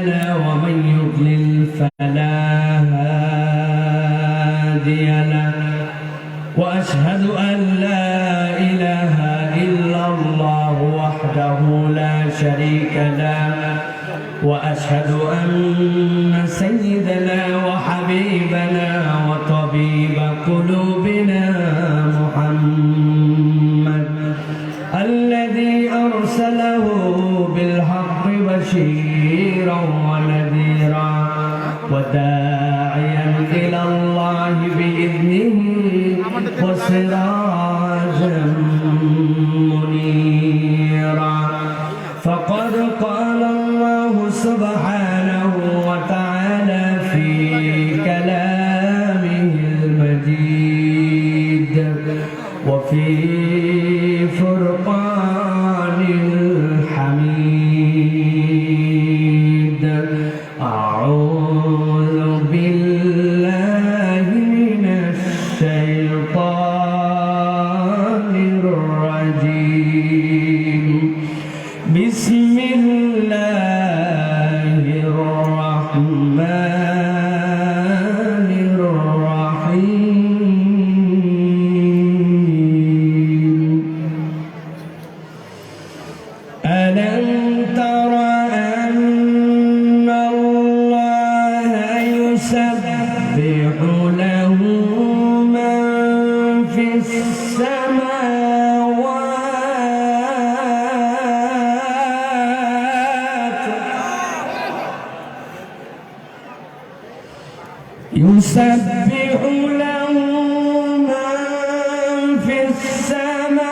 له ومن يضلل فلا هادي له وأشهد أن لا إله إلا الله وحده لا شريك له وأشهد أن سيدنا وحبيبنا وطبيب قلوبنا محمد الذي أرسله بالحق بشيرا ونذيرا وداعيا إلى الله بإذنه وسراجا منيرا فقد قال الله سبحانه وتعالى في كلامه المجيد وفي فرقان الحميد أعوذ بالله من الشيطان الرجيم بسم الله الرحمن الرحيم ألم تر أن الله يسبح له من في السماوات يسبح له من في السماوات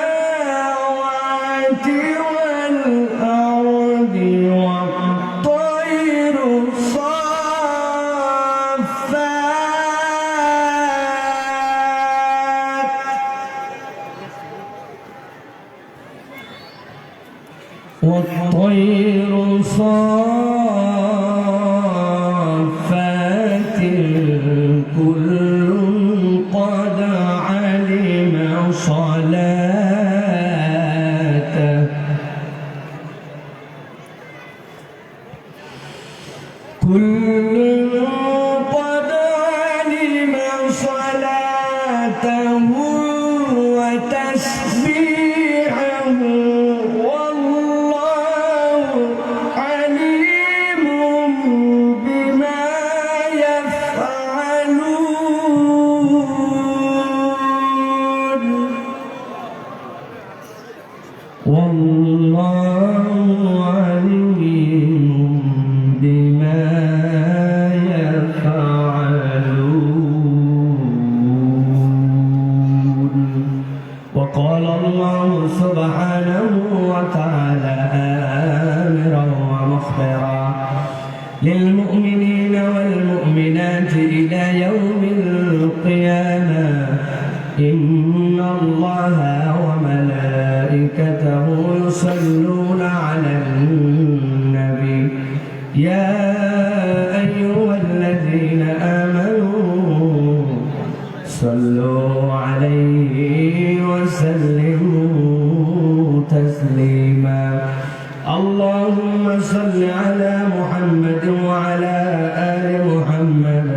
والأرض والطير صافات كل قد علم صلاته كل قد علم صلاته وتسبيحه والله عليم بما يفعلون والله عليم بما يفعلون وقال الله سبحانه وتعالى آمرا ومخبرا للمؤمنين والمؤمنات إلى يوم القيامة إن الله وملائكته يصلون على النبي يا أيها الذين آمنوا صلوا عليه وسلموا تسليما اللهم صل على محمد وعلى آل محمد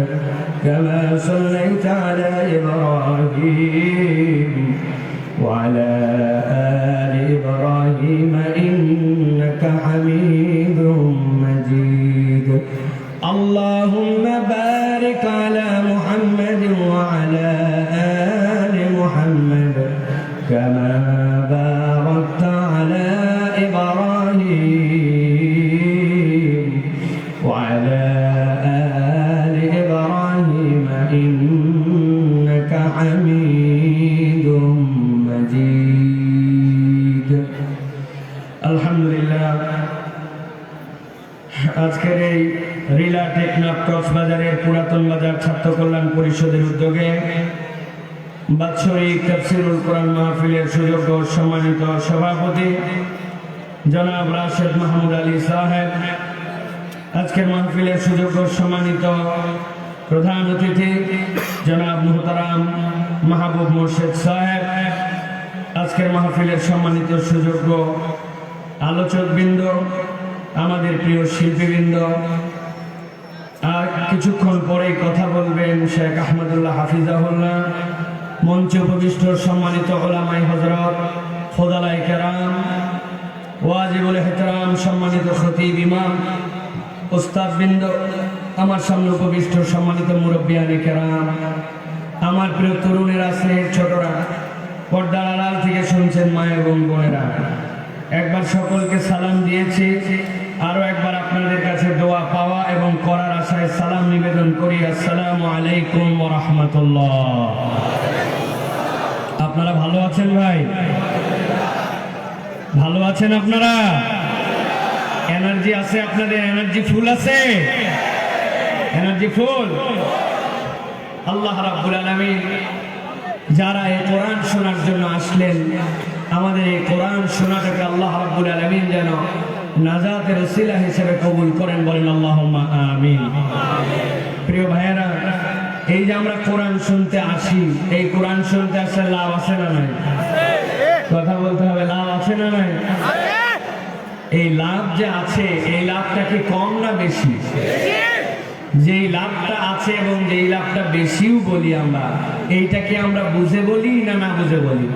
كما صليت على إبراهيم وعلى آل إبراهيم إنك حميد مجيد اللهم بارك على محمد وعلى آل محمد كما باركت على إبراهيم وعلى آل إبراهيم إنك حميد مجيد الحمد لله আজকের এই রিলা টেকনাফ কক্সবাজারের পুরাতন বাজার ছাত্র কল্যাণ পরিষদের উদ্যোগে বাৎসরিক তাফসীরুল কোরআন মাহফিলের সুযোগ্য সম্মানিত সভাপতি জনাব রাশেদ মাহমুদ আলী সাহেব, আজকের মাহফিলের সুযোগ্য সম্মানিত প্রধান অতিথি জনাব মুহতারাম মাহবুব মোর্শেদ সাহেব, আজকের মাহফিলের সম্মানিত সুযোগ্য আলোচকবৃন্দ, আমাদের প্রিয় শিল্পীবৃন্দ, আর কিছুক্ষণ পরেই কথা বলবেন শেখ আহমদুল্লাহ হাফিজাহুল্লাহ। মঞ্চে উপবিষ্ট সম্মানিত ওলামায়ে হযরত, ফোদালায়ে কেরাম, ওয়াজিবুল ইহতিরাম, সম্মানিত খতিব ইমাম, উস্তাদবৃন্দ, আমার সামনে উপবিষ্ট সম্মানিত মুরব্বিয়ানে কেরাম, আমার প্রিয় তরুণেরা, স্নেহের ছোটরা, পর্দার আড়াল থেকে শুনছেন মা এবং বোনেরা, একবার সকলকে সালাম দিয়েছি, আরো একবার আপনাদের কাছে দোয়া পাওয়া এবং করার আশায় সালাম নিবেদন করি। আসসালামু আলাইকুম ওয়া রাহমাতুল্লাহ। আপনারা ভালো আছেন ভাই? ভালো আছেন আপনারা? এনার্জি আছে আপনাদের? এনার্জি ফুল আছে? এনার্জি ফুল? আল্লাহ রাব্বুল আলামিন যারা এই কোরআন শোনার জন্য আসলেন, আমাদের এই কোরআন শোনাটাকে আল্লাহ রাব্বুল আলামিন যেন নাজাতের ওসিলা হিসেবে কবুল করেন, বলেন আল্লাহুম্মা আমিন। প্রিয় ভাইয়েরা, এই যে আমরা কোরআন শুনতে আসি, এই কোরআন শুনতে আসলে লাভ আছে না নাই? কথা বলতে হবে, লাভ আছে না নাই? এই লাভ যে আছে, এই লাভটা কি কম না বেশি? যেই লাভটা আছে এবং যেই লাভটা বেশিও বলি আমরা, এইটাকে আমরা বুঝে বলি না না বুঝে বলি?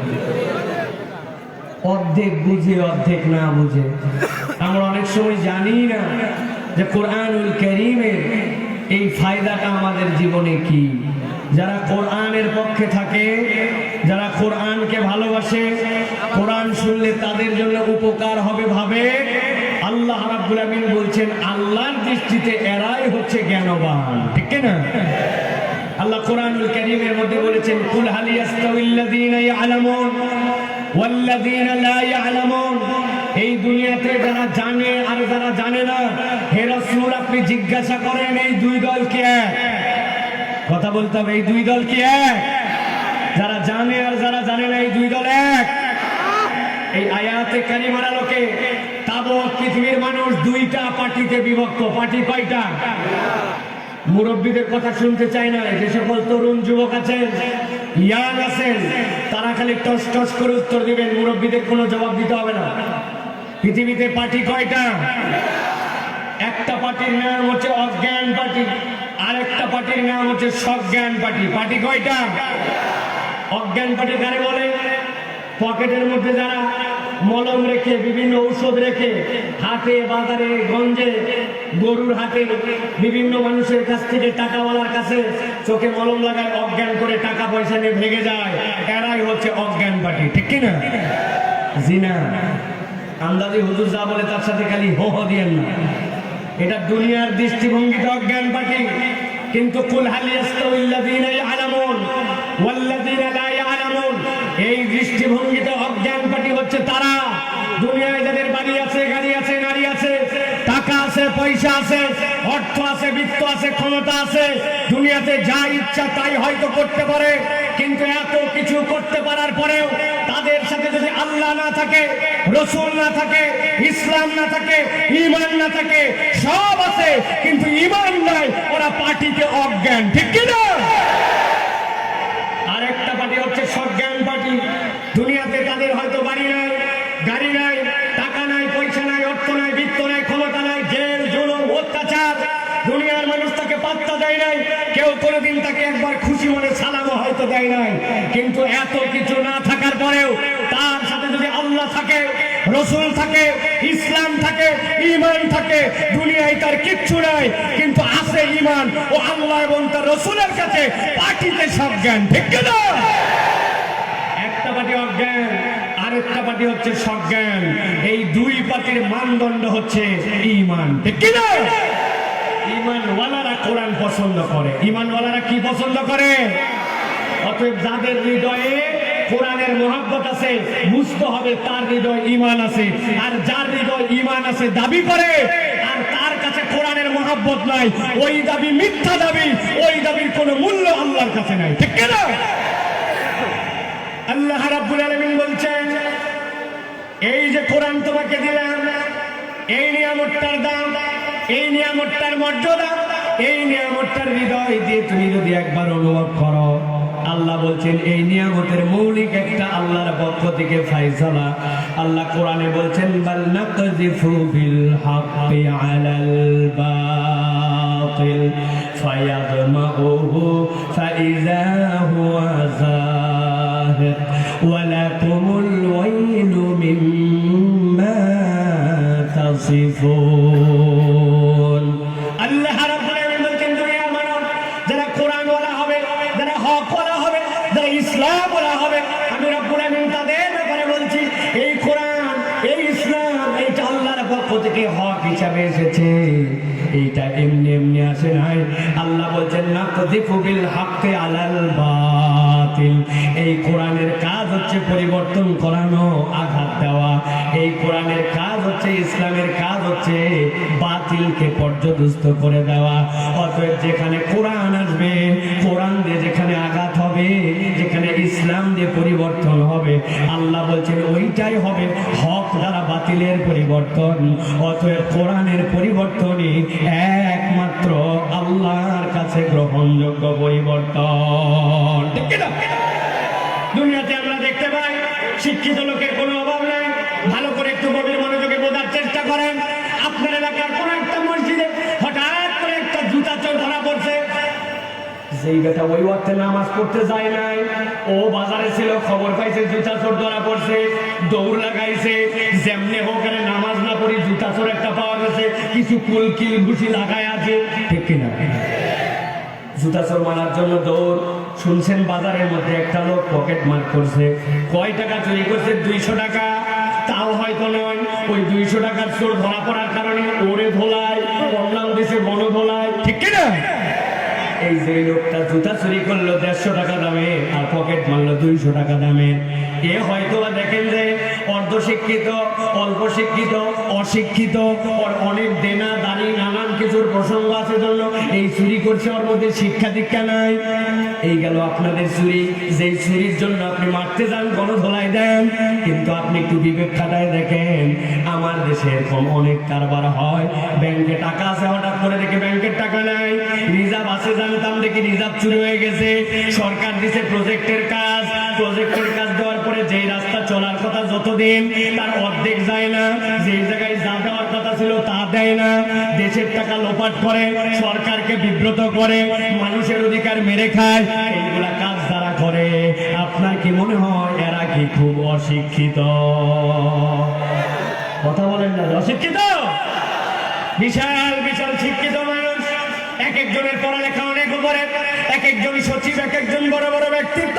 অর্ধেক বুঝে অর্ধেক না বুঝে। আমরা অনেক সময় জানি না যে কোরআনুল কারীমের এই ফায়দাটা আমাদের জীবনে কি। যারা কোরআনের পক্ষে থাকে, যারা কোরআনকে ভালোবাসে, কোরআন শুনলে তাদের জন্য উপকার হবে ভাবে, আল্লাহ রাব্বুল আমিন বলছেন আল্লাহর দৃষ্টিতে এরাই হচ্ছে জ্ঞানবান, ঠিক না? আল্লাহ কোরআনুল কারীমের মধ্যে বলেছেন, কুল হাল ইয়াস্তাউিল্লাযীনা ইয়ালামুন ওয়াল্লাযীনা লা ইয়ালামুন। এই দুনিয়াতে যারা জানে আর যারা জানে না, হে রাসূল আপনি জিজ্ঞাসা করেন এই দুই দল কি এক? কথা বলতে হবে, এই দুই দল কি এক? যারা জানে আর যারা জানে না, এই দুই দল এক। এই আয়াতে কারিমার আলোকে তাবৎ পৃথিবীর মানুষ দুইটা পার্টিতে বিভক্ত। পার্টি কয়টা? মুরব্বীদের কথা শুনতে চায় না। যে সকল তরুণ যুবক আছেন, ইয়াং আছেন, তারা খালি টস টস করে উত্তর দিবেন, মুরব্বীদের কোনো জবাব দিতে হবে না। পৃথিবীতে পার্টি কয়টা? একটা পার্টির নাম হচ্ছে অজ্ঞান পার্টি, আরেকটা পার্টির নাম হচ্ছে সজ্ঞান পার্টি। পার্টি কয়টা? অজ্ঞান পার্টি কারে বলে? পকেটের মধ্যে যারা মলম রেখে, বিভিন্ন ঔষধ রেখে, হাটে বাজারে গঞ্জে, গরুর হাটে বিভিন্ন মানুষের কাছ থেকে, টাকাওয়ালার কাছে চোখে মলম লাগায়, অজ্ঞান করে টাকা পয়সা নিয়ে ভেঙে যায়, এরাই হচ্ছে অজ্ঞান পার্টি, ঠিক কিনা? জিনা আন্দাজি হুজুর যা বলে তার সাথে খালি হো হো দিয়েন না, এটা দুনিয়ার দৃষ্টিভঙ্গিতে অজ্ঞান পার্টি। কিন্তু কুল হাল ইয়াস্তাউিল্লাযীনা ইয়ালামুন ওয়াল্লাযীনা লা ইয়ালামুন, এই দৃষ্টিভঙ্গিতে অজ্ঞান পার্টি হচ্ছে তারা, দুনিয়ায় যাদের বাড়ি আছে, গাড়ি আছে, নারী আছে, টাকা আছে, পয়সা আছে, অর্থ আছে, বিত্ত আছে, ক্ষমতা আছে, দুনিয়াতে যা ইচ্ছা তাই হয়তো করতে পারে, কিন্তু এত কিছু করতে পারার পরেও তাদের সাথে যদি আল্লাহ না থাকে, রসুল না থাকে, ইসলাম না থাকে, ঈমান না থাকে, সব আছে কিন্তু ঈমান নাই, ওরা পার্টিতে অজ্ঞান, ঠিক কি না? আরেকটা পার্টি হচ্ছে সজ্ঞান পার্টি। দুনিয়াতে তাদের হয়তো বাড়ি নাই, গাড়ি নাই, টাকা নাই, পয়সা নাই, অর্থ নাই, বিত্ত নাই, ক্ষমতা নাই, জেল জুলুম অত্যাচার, দুনিয়ার মানুষ তাকে পাত্তা দেয় নাই, কেউ কোনোদিন তাকে একবার খুশি মনে সালামও হয়তো দেয় নাই। কিন্তু এত কিছু না থাকার পরেও তার সাথে যদি আল্লাহ থাকে, রসুল থাকে, ইসলাম থাকে, ঈমান থাকে, দুনিয়ায় তার কিচ্ছু নাই কিন্তু আছে ঈমান ও আল্লাহ এবং তার রসুলের কাছে, পার্টিতে সব জ্ঞান, ঠিক না? একটা পার্টি অজ্ঞান, আরেকটা পার্টি হচ্ছে সজ্ঞান। এই দুই পার্টির মানদণ্ড হচ্ছে ঈমান, ঠিক না? ঈমানওয়ালারা কোরআন পছন্দ করে। ঈমানওয়ালারা কি পছন্দ করে? অতএব যাদের হৃদয়ে কোরআনের মহব্বত আছে, বুঝতে হবে তার হৃদয় ঈমান আছে। আর যার হৃদয় ঈমান আছে দাবি করে আর তার কাছে কোরআনের মহব্বত নাই, ওই দাবি মিথ্যা দাবি, ওই দাবির কোনো মূল্য আল্লাহর কাছে নাই, ঠিক না? আল্লাহ রাব্বুল আলামিন বলছেন, এই যে কোরআন তোমাকে দিলাম, এই নিয়ামতটার দাম, এই নিয়ামতটার মর্যাদা, এই নিয়ামতটার হৃদয় দিয়ে তুমি যদি একবার অনুভব করো, আল্লাহ বলছেন এই নিয়ামতের মৌলিক একটা আল্লাহর পক্ষ থেকে ফায়সালা। আল্লাহ কোরআনে বলছেন বাল নাকযিফু বিল হাক্কি আলাল বাতিল ফায়াদমাউহু ফাইযা হুয়া যাহিক ওয়া লাকুমুল ওয়াইলু মিম্মা তাসিফুন। আল্লাহ রাব্বুল আলামিন বলছেন দুনিয়ার মানুষ যারা কোরআন ওয়ালা হবে, যারা হক ওয়ালা হবে, যারা ইসলাম ওয়ালা হবে, আমি রব্বুল আলামিন তাদের ব্যাপারে বলছি এই কোরআন, এই ইসলাম, এইটা আল্লাহর পক্ষ থেকে হক হিসাবে এসেছে। এইটা এমনি এমনি আসে নাই। আল্লাহ বলছেন নাকযিফু বিল হাক্কি আলাল বাতিল। এই কোরআনের কাজ হচ্ছে পরিবর্তন করানো, আঘাত দেওয়া। এই কোরআনের কাজ হচ্ছে, ইসলামের কাজ হচ্ছে বাতিলকে পর্যদস্ত করে দেওয়া। অতএব যেখানে কোরআন আসবে, কোরআন দিয়ে যেখানে আঘাত হবে, যেখানে ইসলাম দিয়ে পরিবর্তন হবে, আল্লাহ বলছেন ওইটাই হবে হক দ্বারা বাতিলের পরিবর্তন। অতএব কোরআনের পরিবর্তনই একমাত্র আল্লাহর কাছে গ্রহণযোগ্য পরিবর্তন। ঠিক না? দুনিয়াতে আমরা দেখতে পাই শিক্ষিত লোকের কোনো অভাব নাই। ভালো করে একটু গভীর মনোযোগে বোঝার চেষ্টা করেন। আপনার এলাকার কোন একটা মসজিদে হঠাৎ করে একটা জুতা চোর ধরা পড়ছে। যেই বেটা ওই ওয়াক্তে নামাজ পড়তে যায় নাই, ও বাজারে ছিল, খবর পাইছে জুতা চোর ধরা পড়ছে, দৌড় লাগাইছে। যেমনি হোক নামাজ না পড়ি জুতা চোর একটা পাওয়া গেছে, কিছু কুলকিল ঘুষি লাগায় আছে। ঠিক কিনা? জুতা চোর মারার জন্য দৌড়। শুনছেন বাজারের মধ্যে একটা লোক পকেট মার করছে। কয় টাকা চুরি করছে? 200 টাকা। তাও হয়তো নয়, ওই 200 টাকার চোর ধরা পড়ার কারণে ওরে ধোলায়, অন্যান্য দেশে বন ধোলায়। ঠিক কিনা? এই যে লোকটা জুতা চুরি করলো 150 টাকা দামে আর পকেট মারলো 200 টাকা দামে, এ হয়তো দেখেন যে অর্ধশিক্ষিত, অল্প শিক্ষিত, অশিক্ষিত, ওর অনেক দেনা দাড়ি নানান কিছুর প্রসঙ্গ আছে জন্য এই চুরি করছে, ওর মধ্যে শিক্ষা দীক্ষা নাই। এই গেল আপনাদের চুরি। যেই চুরির জন্য আপনি মারতে যান, গণধোলাই দেন, কিন্তু আপনি একটু বিবেক খাটায় দেখেন আমার দেশে এরকম অনেক কারবার হয়। ব্যাংকে টাকা আছে, হঠাৎ করে দেখে ব্যাংকের টাকা নাই। রিজার্ভ আছে, জানতাম দেখি রিজার্ভ চুরি হয়ে গেছে। সরকার দিছে প্রজেক্টের কাজ, প্রজেক্টের কাজ দেওয়ার পরে যেই রাস্তা চলার কথা যতদিন, তার অর্ধেক যায় না। যেই জায়গায় যা দেওয়ার কথা ছিল তা দেয় না। দেশের টাকা লোপাট করে, সরকারকে বিব্রত করে, মানুষের অধিকার মেরে খায়। এইগুলা কাজ যারা করে, আপনার কি মনে হয় এরা কি খুব অশিক্ষিত? কথা বলেন না, অশিক্ষিত? বিশাল বিশাল শিক্ষিত মানুষ, এক একজনের পড়ালেখা অনেক উপরে, এক একজন সচিব, এক একজন বড় বড় ব্যক্তিত্ব,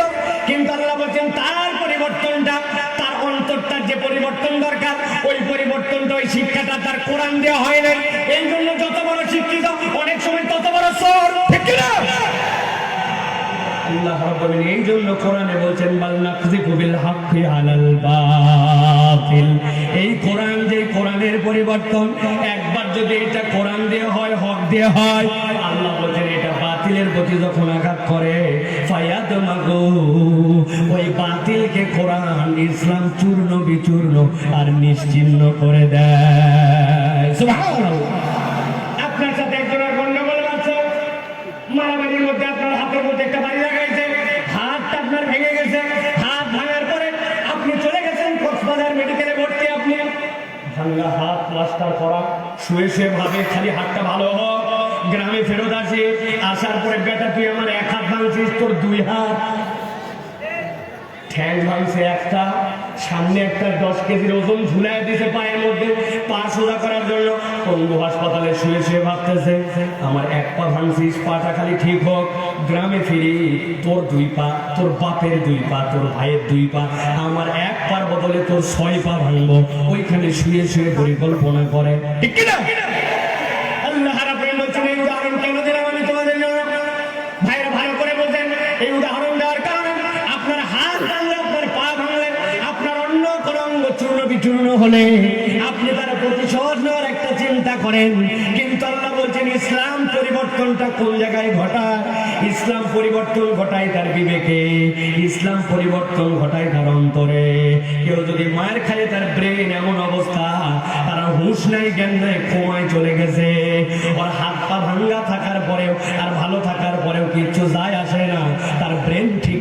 কিন্তু আল্লাহ বলছেন তার পরিবর্তনটা, তার অন্তরটার যে পরিবর্তন দরকার, ওই পরিবর্তনটা, ওই শিক্ষাটা তার কোরআন দেওয়া হয় না। এই জন্য যত বড় শিক্ষিত অনেক সময় তত বড় চোর। ঠিক কিনা? আল্লাহ রাব্বুল আলামিন এই জন্য কোরআনে বলছেন বাল নাকযিফু বিল হাক্কি আলাল বাতিল। এই কোরআন, যে কোরআনের পরিবর্তন, একবার যদি এটা কোরআন দিয়ে হয়, হক দিয়ে হয়, আল্লাহ বলছেন এটা বাতিলের প্রতি যখন আঘাত করে, ফায়াদমাগু, ওই বাতিলকে কোরআন ইসলাম চূর্ণ বিচূর্ণ আর নিশ্চিহ্ন করে দেয়। সুবহানাল্লাহ। আপনার সাথে একজনের গন্ডগোল আছে, মারামারির মধ্যে আপনার হাতের মধ্যে একটা বাড়ি লাগাইছে, হাতটা আপনার ভেঙে গেছে। হাত ভাঙার পরে আপনি চলে গেছেন কক্সবাজার মেডিকেলে ভর্তি। আপনি ভাঙা হাত প্লাস্টার করা, শুয়ে শুয়ে ভাবে খালি হাতটা ভালো হোক। গ্রামে ফেরত আসি, আসার পরে বেটা তুই আমার এক হাত ভাঙছিস, তোর 2 হাত। ঠ্যাং ভাঙছে একটা, সামনে একটা 10 কেজির ওজন ঝুলাই দিছে পায়ের মধ্যে, পা সোজা করার জন্য। পঙ্গু হাসপাতালে শুয়ে শুয়ে ভাবতেছে আমার এক পা ভাঙছিস, পাটা খালি ঠিক হোক। গ্রামে ফিরি, তোর 2 পা, তোর বাপের 2 পা, তোর ভাইয়ের 2 পা, আমার এক পার বদলে তোর 6 পা ভাঙবো। ওইখানে শুয়ে শুয়ে পরিকল্পনা করে। ঠিক কিনা? আল্লাহ রাব্বুল আলামিন বলছেন এই উদাহরণ কেন দিলাম আমি তোমাদের জন্য? ভাইরা ভালো করে বলছেন এই উদাহরণ দেওয়ার কারণে আপনার হাত ভাঙলে, আপনার পা ভাঙলে, আপনার অন্য কোনো অঙ্গ চূর্ণ বিচূর্ণ হলে আপনি তার প্রতিশোধ নেওয়ার একটা চিন্তা করেন। কিন্তু আল্লাহ বলছেন ইসলাম পরিবর্তনটা কোন জায়গায় ঘটায়? ইসলাম পরিবর্তন ঘটায় তার বিবেকে, ইসলাম পরিবর্তন ঘটায় তার অন্তরে। কেউ যদি মায়ের খায়, তার ব্রেন এমন অবস্থা, তারা হুঁশ নাই, জ্ঞান নাই, কোমায় চলে গেছে। ওর হাত পা ভাঙ্গা থাকার পরেও আর ভালো থাকার পরেও কিছু যায় আসে না, তার ব্রেন ঠিক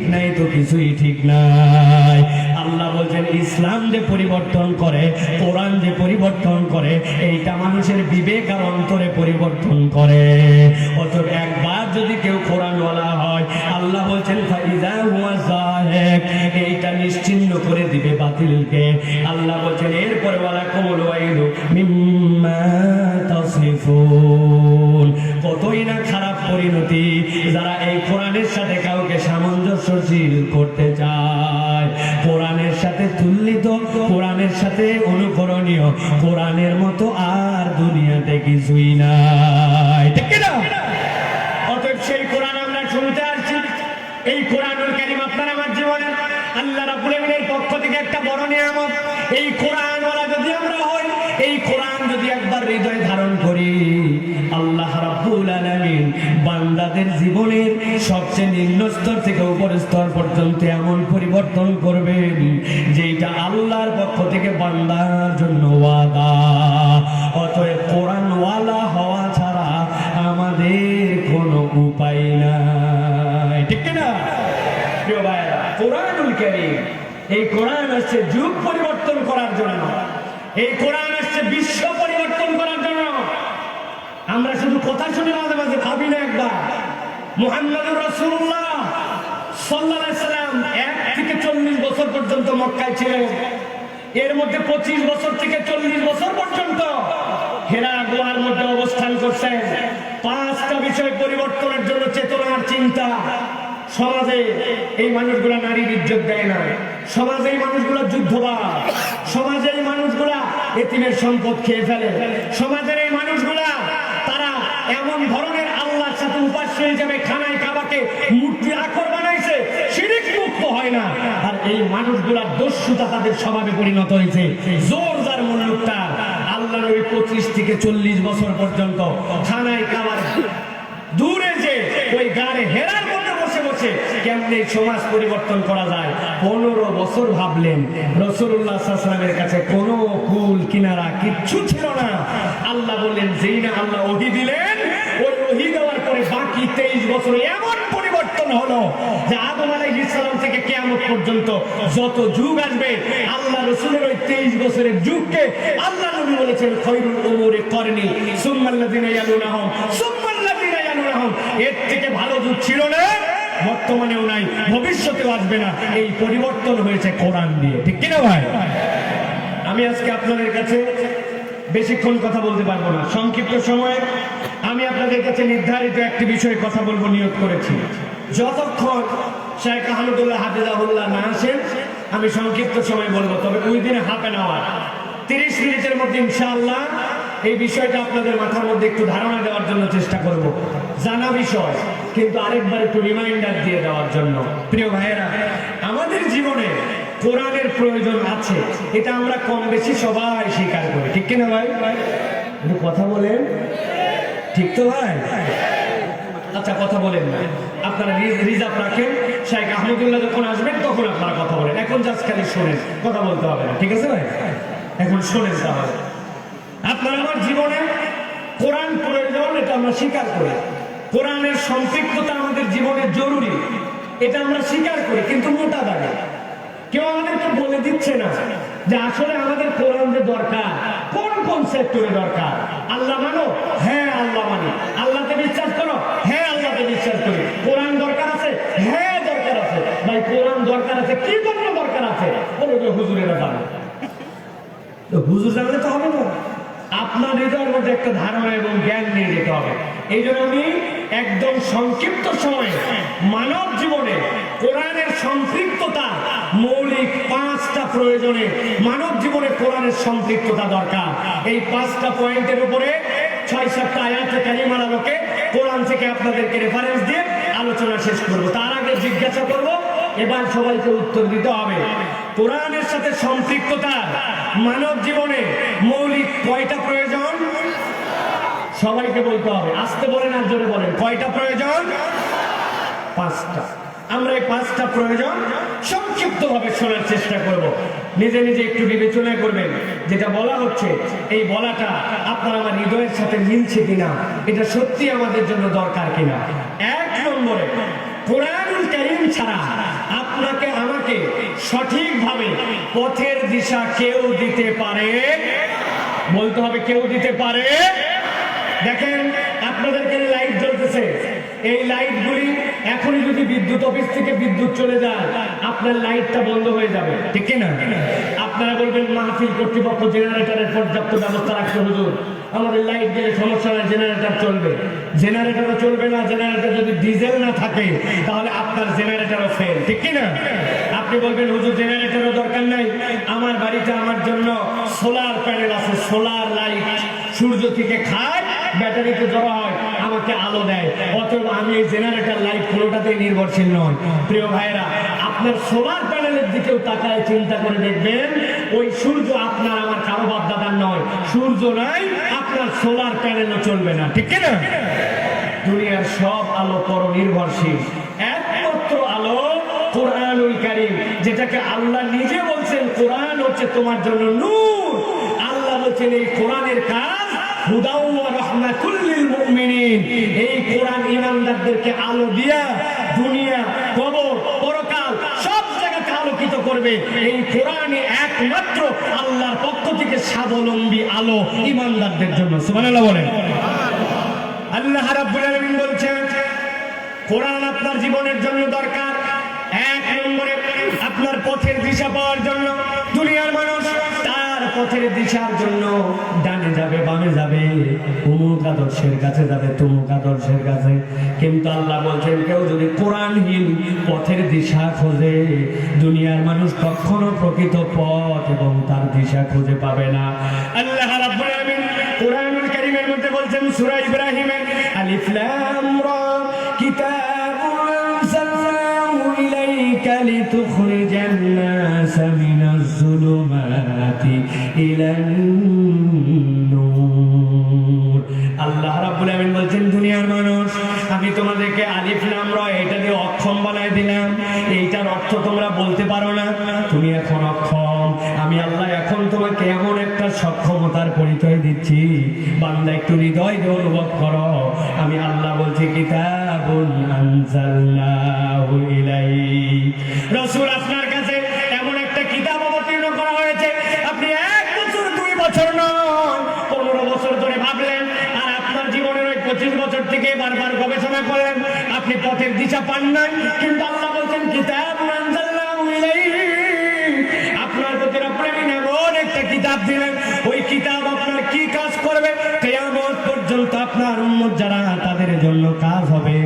কিছুই ঠিক নাই। আল্লাহ বলছেন ইসলাম যে পরিবর্তন করে, কোরআন যে পরিবর্তন করে, এইটা মানুষের বিবেক আর অন্তরে পরিবর্তন করে। অতএব একবার যদি কেউ কোরআনওয়ালা হয়, আল্লাহ বলছেন ফাইযা হুয়া যাহিক, এইটা নিশ্চিহ্ন করে দিবে বাতিলকে। আল্লাহ বলছেন এরপরে ওয়ালা কুমুল ওয়াইলু মিম্মা তাসিফুন, কতই না খারাপ পরিণতি যারা এই কোরআনের সাথে কাউকে সামঞ্জস্যশীল করতে চায়, কোরআনের সাথে তুলনিত, কোরআনের সাথে অনুকরণীয়, কোরআনের মতো আর দুনিয়াতে কিছুই নাই, ঠিক না? অতএব সেই কোরআন আমরা শুনতে আসছি, এই কোরআনুল কারীম আপনার আমার জীবনে আল্লাহ রাব্বুল আলামিনের পক্ষ থেকে একটা বড় নিয়ামত। এই কোরআনওয়ালা যদি আমরা হই, এই কোরআন যদি একবার হৃদয়ে ধারণ করি, আল্লাহ রাব্বুল আলামিন বান্দাদের জীবনের সবচেয়ে নিম্ন স্তর থেকে উপর স্তর পর্যন্ত এমন পরিবর্তন করবেন যেটা আল্লাহর পক্ষ থেকে বান্দার জন্য ওয়াদা। অতএব কোরআনওয়ালা হওয়া ছাড়া আমাদের কোনো উপায় নাই, ঠিক না? প্রিয় ভাইরা, কোরআনুল কারীম, এই কোরআন আসছে যুগ পরিবর্তন করার জন্য, এই কোরআন আসছে বিশ্ব পরিবর্তন করার জন্য। আমরা শুধু কথা শুনে মাঝে মাঝে ভাবি না একবার মুহাম্মদুর রাসূলুল্লাহ সাল্লাল্লাহু আলাইহি সাল্লাম 1 থেকে 40 বছর পর্যন্ত মক্কায় ছিলেন। এর মধ্যে 25 বছর থেকে 40 বছর পর্যন্ত হেরা গুহার মধ্যে অবস্থান করছেন। 5টা বিষয় পরিবর্তনের জন্য চেতনার চিন্তা। সমাজে এই মানুষগুলা নারীর ইজ্জত দেয় না, সমাজে এই মানুষগুলা যুদ্ধবাজ, সমাজে এই মানুষগুলা এতিমের সম্পদ খেয়ে ফেলে, সমাজের এই মানুষগুলা তারা এমন ধরনের আল্লাহর সাথে উপাস্য হিসেবে খানায় কাবাকে মূর্তি আকর বানাইছে, শিরক মুক্ত হয় না। আর এই মানুষগুলার দস্যুতা তাদের স্বভাবে পরিণত হয়েছে। জোর যার মূল্যটা আল্লাহ নবী 25 থেকে 40 বছর পর্যন্ত খানায় কাবার দূরে যে ওই গাড়ে হেরার মধ্যে বসে বসে কেমনে সমাজ পরিবর্তন করা যায় 15 বছর ভাবলেন। রাসূলুল্লাহ সাল্লাল্লাহু আলাইহি ওয়াসাল্লামের কাছে কোনো কুল কিনারা কিচ্ছু ছিল না। আল্লাহ বললেন যেই না আল্লাহ ওহী দিলেন, ওই ওহী দেওয়ার পরে বাকি 23 বছর এমন পরিবর্তন হলো যে আদম আলাইহিস সালাম থেকে কিয়ামত পর্যন্ত যত যুগ আসবে, আল্লাহ রাসূলের ওই 23 বছরের যুগকে আল্লাহ নবী বলেছেন খায়রুল উমুরি করনি সুম্মাল্লাযিনা ইয়ালুনাহুম সুম্মাল্লাযিনা ইয়ালুনাহুম, এর থেকে ভালো যুগ ছিল না, বর্তমানেও নাই, ভবিষ্যতেও আসবে না। এই পরিবর্তন হয়েছে কোরআন দিয়ে, ঠিক কিনা ভাই? আমি আজকে আপনাদের কাছে বেশিক্ষণ কথা বলতে পারবো না, সংক্ষিপ্ত সময়ে আমি আপনাদের কাছে নির্ধারিত একটি বিষয়ে কথা বলবো নিয়ত করেছি। যতক্ষণ শেখ আহমদুল্লাহ হাফিজাহুল্লাহ না আসেন আমি সংক্ষিপ্ত সময় বলবো, তবে ওই দিনে হাফ এন আওয়ার 30 মিনিটের মধ্যে ইনশাআল্লাহ এই বিষয়টা আপনাদের মাথার মধ্যে একটু ধারণা দেওয়ার জন্য চেষ্টা করব। জানা বিষয় কিন্তু আরেকবার একটু রিমাইন্ডার দিয়ে দেওয়ার জন্য। প্রিয় ভাইয়েরা, আমাদের জীবনে কোরআনের প্রয়োজন আছে, এটা আমরা কম বেশি সবাই স্বীকার করি, ঠিক কিনা ভাই? একটু কথা বলেন, ঠিক তো ভাই? আচ্ছা, কথা বলেন না, আপনারা রিজার্ভ রাখেন। শেখ আহমদুল্লাহ যখন আসবেন তখন আপনারা কথা বলেন, এখন জাস্ট খালি শোনেন, কথা বলতে হবে না, ঠিক আছে ভাই? এখন শোনেন। তাহলে আপনার আমার জীবনে কোরআন প্রয়োজন, এটা আমরা স্বীকার করি। কোরআনের সম্পৃক্ততা আমাদের জীবনে জরুরি, এটা আমরা স্বীকার করি, কিন্তু মোটা দাগে কেউ আমাদেরকে বলে দিচ্ছে না যে আসলে আমাদের কোরআন যে দরকার, কোন কোন সেক্টরে দরকার। আল্লাহ মানো, হ্যাঁ আল্লাহ মানি। আল্লাহকে বিশ্বাস করো, হ্যাঁ আল্লাহকে বিশ্বাস করি। কোরআন দরকার আছে, হ্যাঁ দরকার আছে। ভাই কোরআন দরকার আছে, কি জন্য দরকার আছে? বলো তো হুজুরেরা জানে, তো হুজুর জানলে তো হবে না, আপনার হৃদয়ের মধ্যে একটা ধারণা এবং জ্ঞান নিয়ে যেতে হবে। এই জন্য আমি একদম সংক্ষিপ্ত সময়ে মানব জীবনে কোরআনের সম্পৃক্ততা মৌলিক 5টা প্রয়োজনে মানব জীবনে কোরআনের সম্পৃক্ততা দরকার। এই 5টা পয়েন্টের উপরে 6-7টা আয়াতে কারিমার আলোকে কোরআন থেকে আপনাদেরকে রেফারেন্স দিয়ে আলোচনা শেষ করব। তার আগে জিজ্ঞাসা করব, এবার সবাইকে উত্তর দিতে হবে, কোরআনের সাথে সম্পৃক্ততা মানব জীবনে মৌলিক কয়টা প্রয়োজন? সবাইকে বলতে হবে, আসতে বলেন আর জোরে বলেন, কয়টা প্রয়োজন? 5টা। আমরা এই 5টা প্রয়োজন সংক্ষিপ্ত ভাবে শোনার চেষ্টা করব। নিজে নিজে একটু বিবেচনা করবেন, যেটা বলা হচ্ছে এই বলাটা আপনার আমার হৃদয়ের সাথে মিলছে কিনা, এটা সত্যি আমাদের জন্য দরকার কিনা। 1 নম্বরে কোরআনুল কারীম ছাড়া আপনাকে আমাকে সঠিকভাবে পথের দিশা কেউ দিতে পারে, বলতে হবে কেউ দিতে পারে। দেখেন আপনাদেরকে লাইট জ্বলতেছে, এই লাইটগুলি এখনই যদি বিদ্যুৎ অফিস থেকে বিদ্যুৎ চলে যায় আপনার লাইটটা বন্ধ হয়ে যাবে, ঠিক না? আপনারা বলবেন মাহফিল কর্তৃপক্ষ জেনারেটরের পর্যাপ্ত ব্যবস্থা রাখতে, হুজুর আমাদের লাইট গেলে সমস্যা নাই, জেনারেটর চলবে। জেনারেটরও চলবে না, জেনারেটর যদি ডিজেল না থাকে তাহলে আপনার জেনারেটরও ফেল, ঠিক না? আপনি বলবেন হুজুর জেনারেটরও দরকার নাই, আমার বাড়িতে আমার জন্য সোলার প্যানেল আছে, সোলার লাইট সূর্য থেকে খায়, ব্যাটারিতে জড়ো হয়, আমাকে আলো দেয়, অতএব আমি এই জেনারেটর লাইট কোনোটাতেই নির্ভরশীল নয়। প্রিয় ভাইরা, আপনার সোলার প্যানেলের দিকেও তাকায় চিন্তা করে দেখবেন ওই সূর্য আপনার আমার কারো বাপ দাদার নয়, সূর্য নাই আপনার সোলার প্যানেলও চলবে না, ঠিক না? দুনিয়ার সব আলো পর নির্ভরশীল, একমাত্র আলো কোরআনুল কারীম, যেটাকে আল্লাহ নিজে বলছেন কোরআন হচ্ছে তোমার জন্য নূর। আল্লাহ বলছেন এই কোরআনের কাজ হুদাও ওয়া রাহমাতুল লিল মুমিনিন, এই কোরআন ঈমানদারদেরকে আলো দিয়া দুনিয়া কবর পরকাল সব জায়গাতে আলোকিত করবে। এই কোরআনই একমাত্র আল্লাহর পক্ষ থেকে স্বাবলম্বী আলো ঈমানদারদের জন্য। সুবহানাল্লাহ বলেন। আল্লাহ রাব্বুল আলামিন বলছেন কোরআন আপনার জীবনের জন্য দরকার। এক নম্বরে আপনার পথের দিশা পাওয়ার জন্য, দুনিয়ার মানুষ তার পথের দিশার জন্য ডানে যাবে বামে যাবে, অমুক আদর্শের কাছে যাবে তমুক আদর্শের কাছে, কিন্তু আল্লাহ বলছেন কেউ যদি কোরআনহীন পথের দিশা খোঁজে, দুনিয়ার মানুষ কখনো প্রকৃত পথ এবং তার দিশা খুঁজে পাবে না। আল্লাহ রাব্বুল আলামিন কোরআনুল কারীমের মধ্যে বলছেন সূরা ইব্রাহিমের আলিফ লাম রা কিতাবুন আনজালনাহু ইলাইকা লিতুখরিজান নাস মিনাজ যুলুমাতি ইলান নূর। আল্লাহ রাব্বুল আলামিন বলছেন দুনিয়ার মানুষ আমি তোমাদেরকে আলিফ লাম রা এটা দিয়ে অক্ষম বানায় দিলাম, এইটার অর্থ তোমরা বলতে পারো না, তুমি এখন অক্ষম। আমি আল্লাহ এখন তোমাকে এমন একটা সক্ষমতার পরিচয় দিচ্ছি, বান্দা একটু হৃদয় দিয়ে অনুভব করো। আমি আল্লাহ বলছি কিতাবুন আনজালনাহু ইলাইক, রাসূল আপনার কাছে এমন একটা কিতাব অবতীর্ণ করা হয়েছে, আপনি 1 বছর 2 বছর নয় 15 বছর ধরে ভাবলেন, আর আপনার জীবনের ওই 25 বছর থেকে বারবার গবেষণা করলেন, আপনি পথের দিশা পান নাই, কিন্তু আল্লাহ বলছেন কিতাবুন আনজালনাহু ইলাইক, আপনার প্রতি রব্বুল আলামিন এমন একটা কিতাব দিলেন, ওই কিতাব আপনার কি কাজ করবে কিয়ামত পর্যন্ত আপনার উম্মত যারা তাদের জন্য কাজ হবে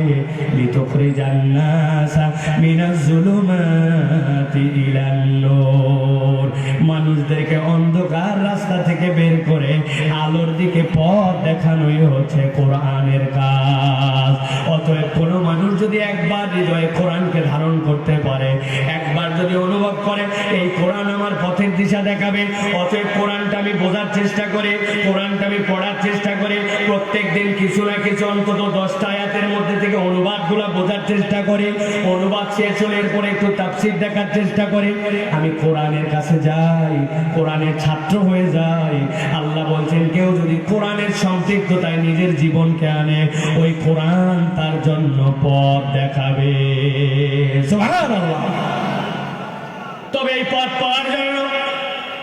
লিতুখরিজান নাস মিনাজ যুলুমাতি ইলান নূর, মানুষদেরকে অন্ধকার রাস্তা থেকে বের করে আলোর দিকে পথ দেখানোই হচ্ছে কোরআনের কাজ। অতএব কোনো মানুষ যদি একবার হৃদয়ে কোরআনকে ধারণ করতে পারে, একবার যদি অনুভব করে এই কোরআন আমার পথের দিশা দেখাবে, অতএব কোরআনটা আমি বোঝার চেষ্টা করি, কোরআনটা আমি পড়ার চেষ্টা করি, প্রত্যেক দিন কিছু না কিছু অন্তত 10টা আয়াতের মধ্যে থেকে অনুবাদগুলো বোঝার চেষ্টা করি, অনুবাদ শেষ হলে এরপরে একটু তাফসীর দেখার চেষ্টা করি, আমি কোরআনের কাছে যাই, কোরআনের ছাত্র হয়ে যাই। আল্লাহ বলছেন কেউ যদি কোরআনের সম্পৃক্ততায় নিজের জীবনকে আনে, ওই কোরআন তার জন্য পথ দেখাবে। সুবহানাল্লাহ। তবে এই পথ পাওয়ার জন্য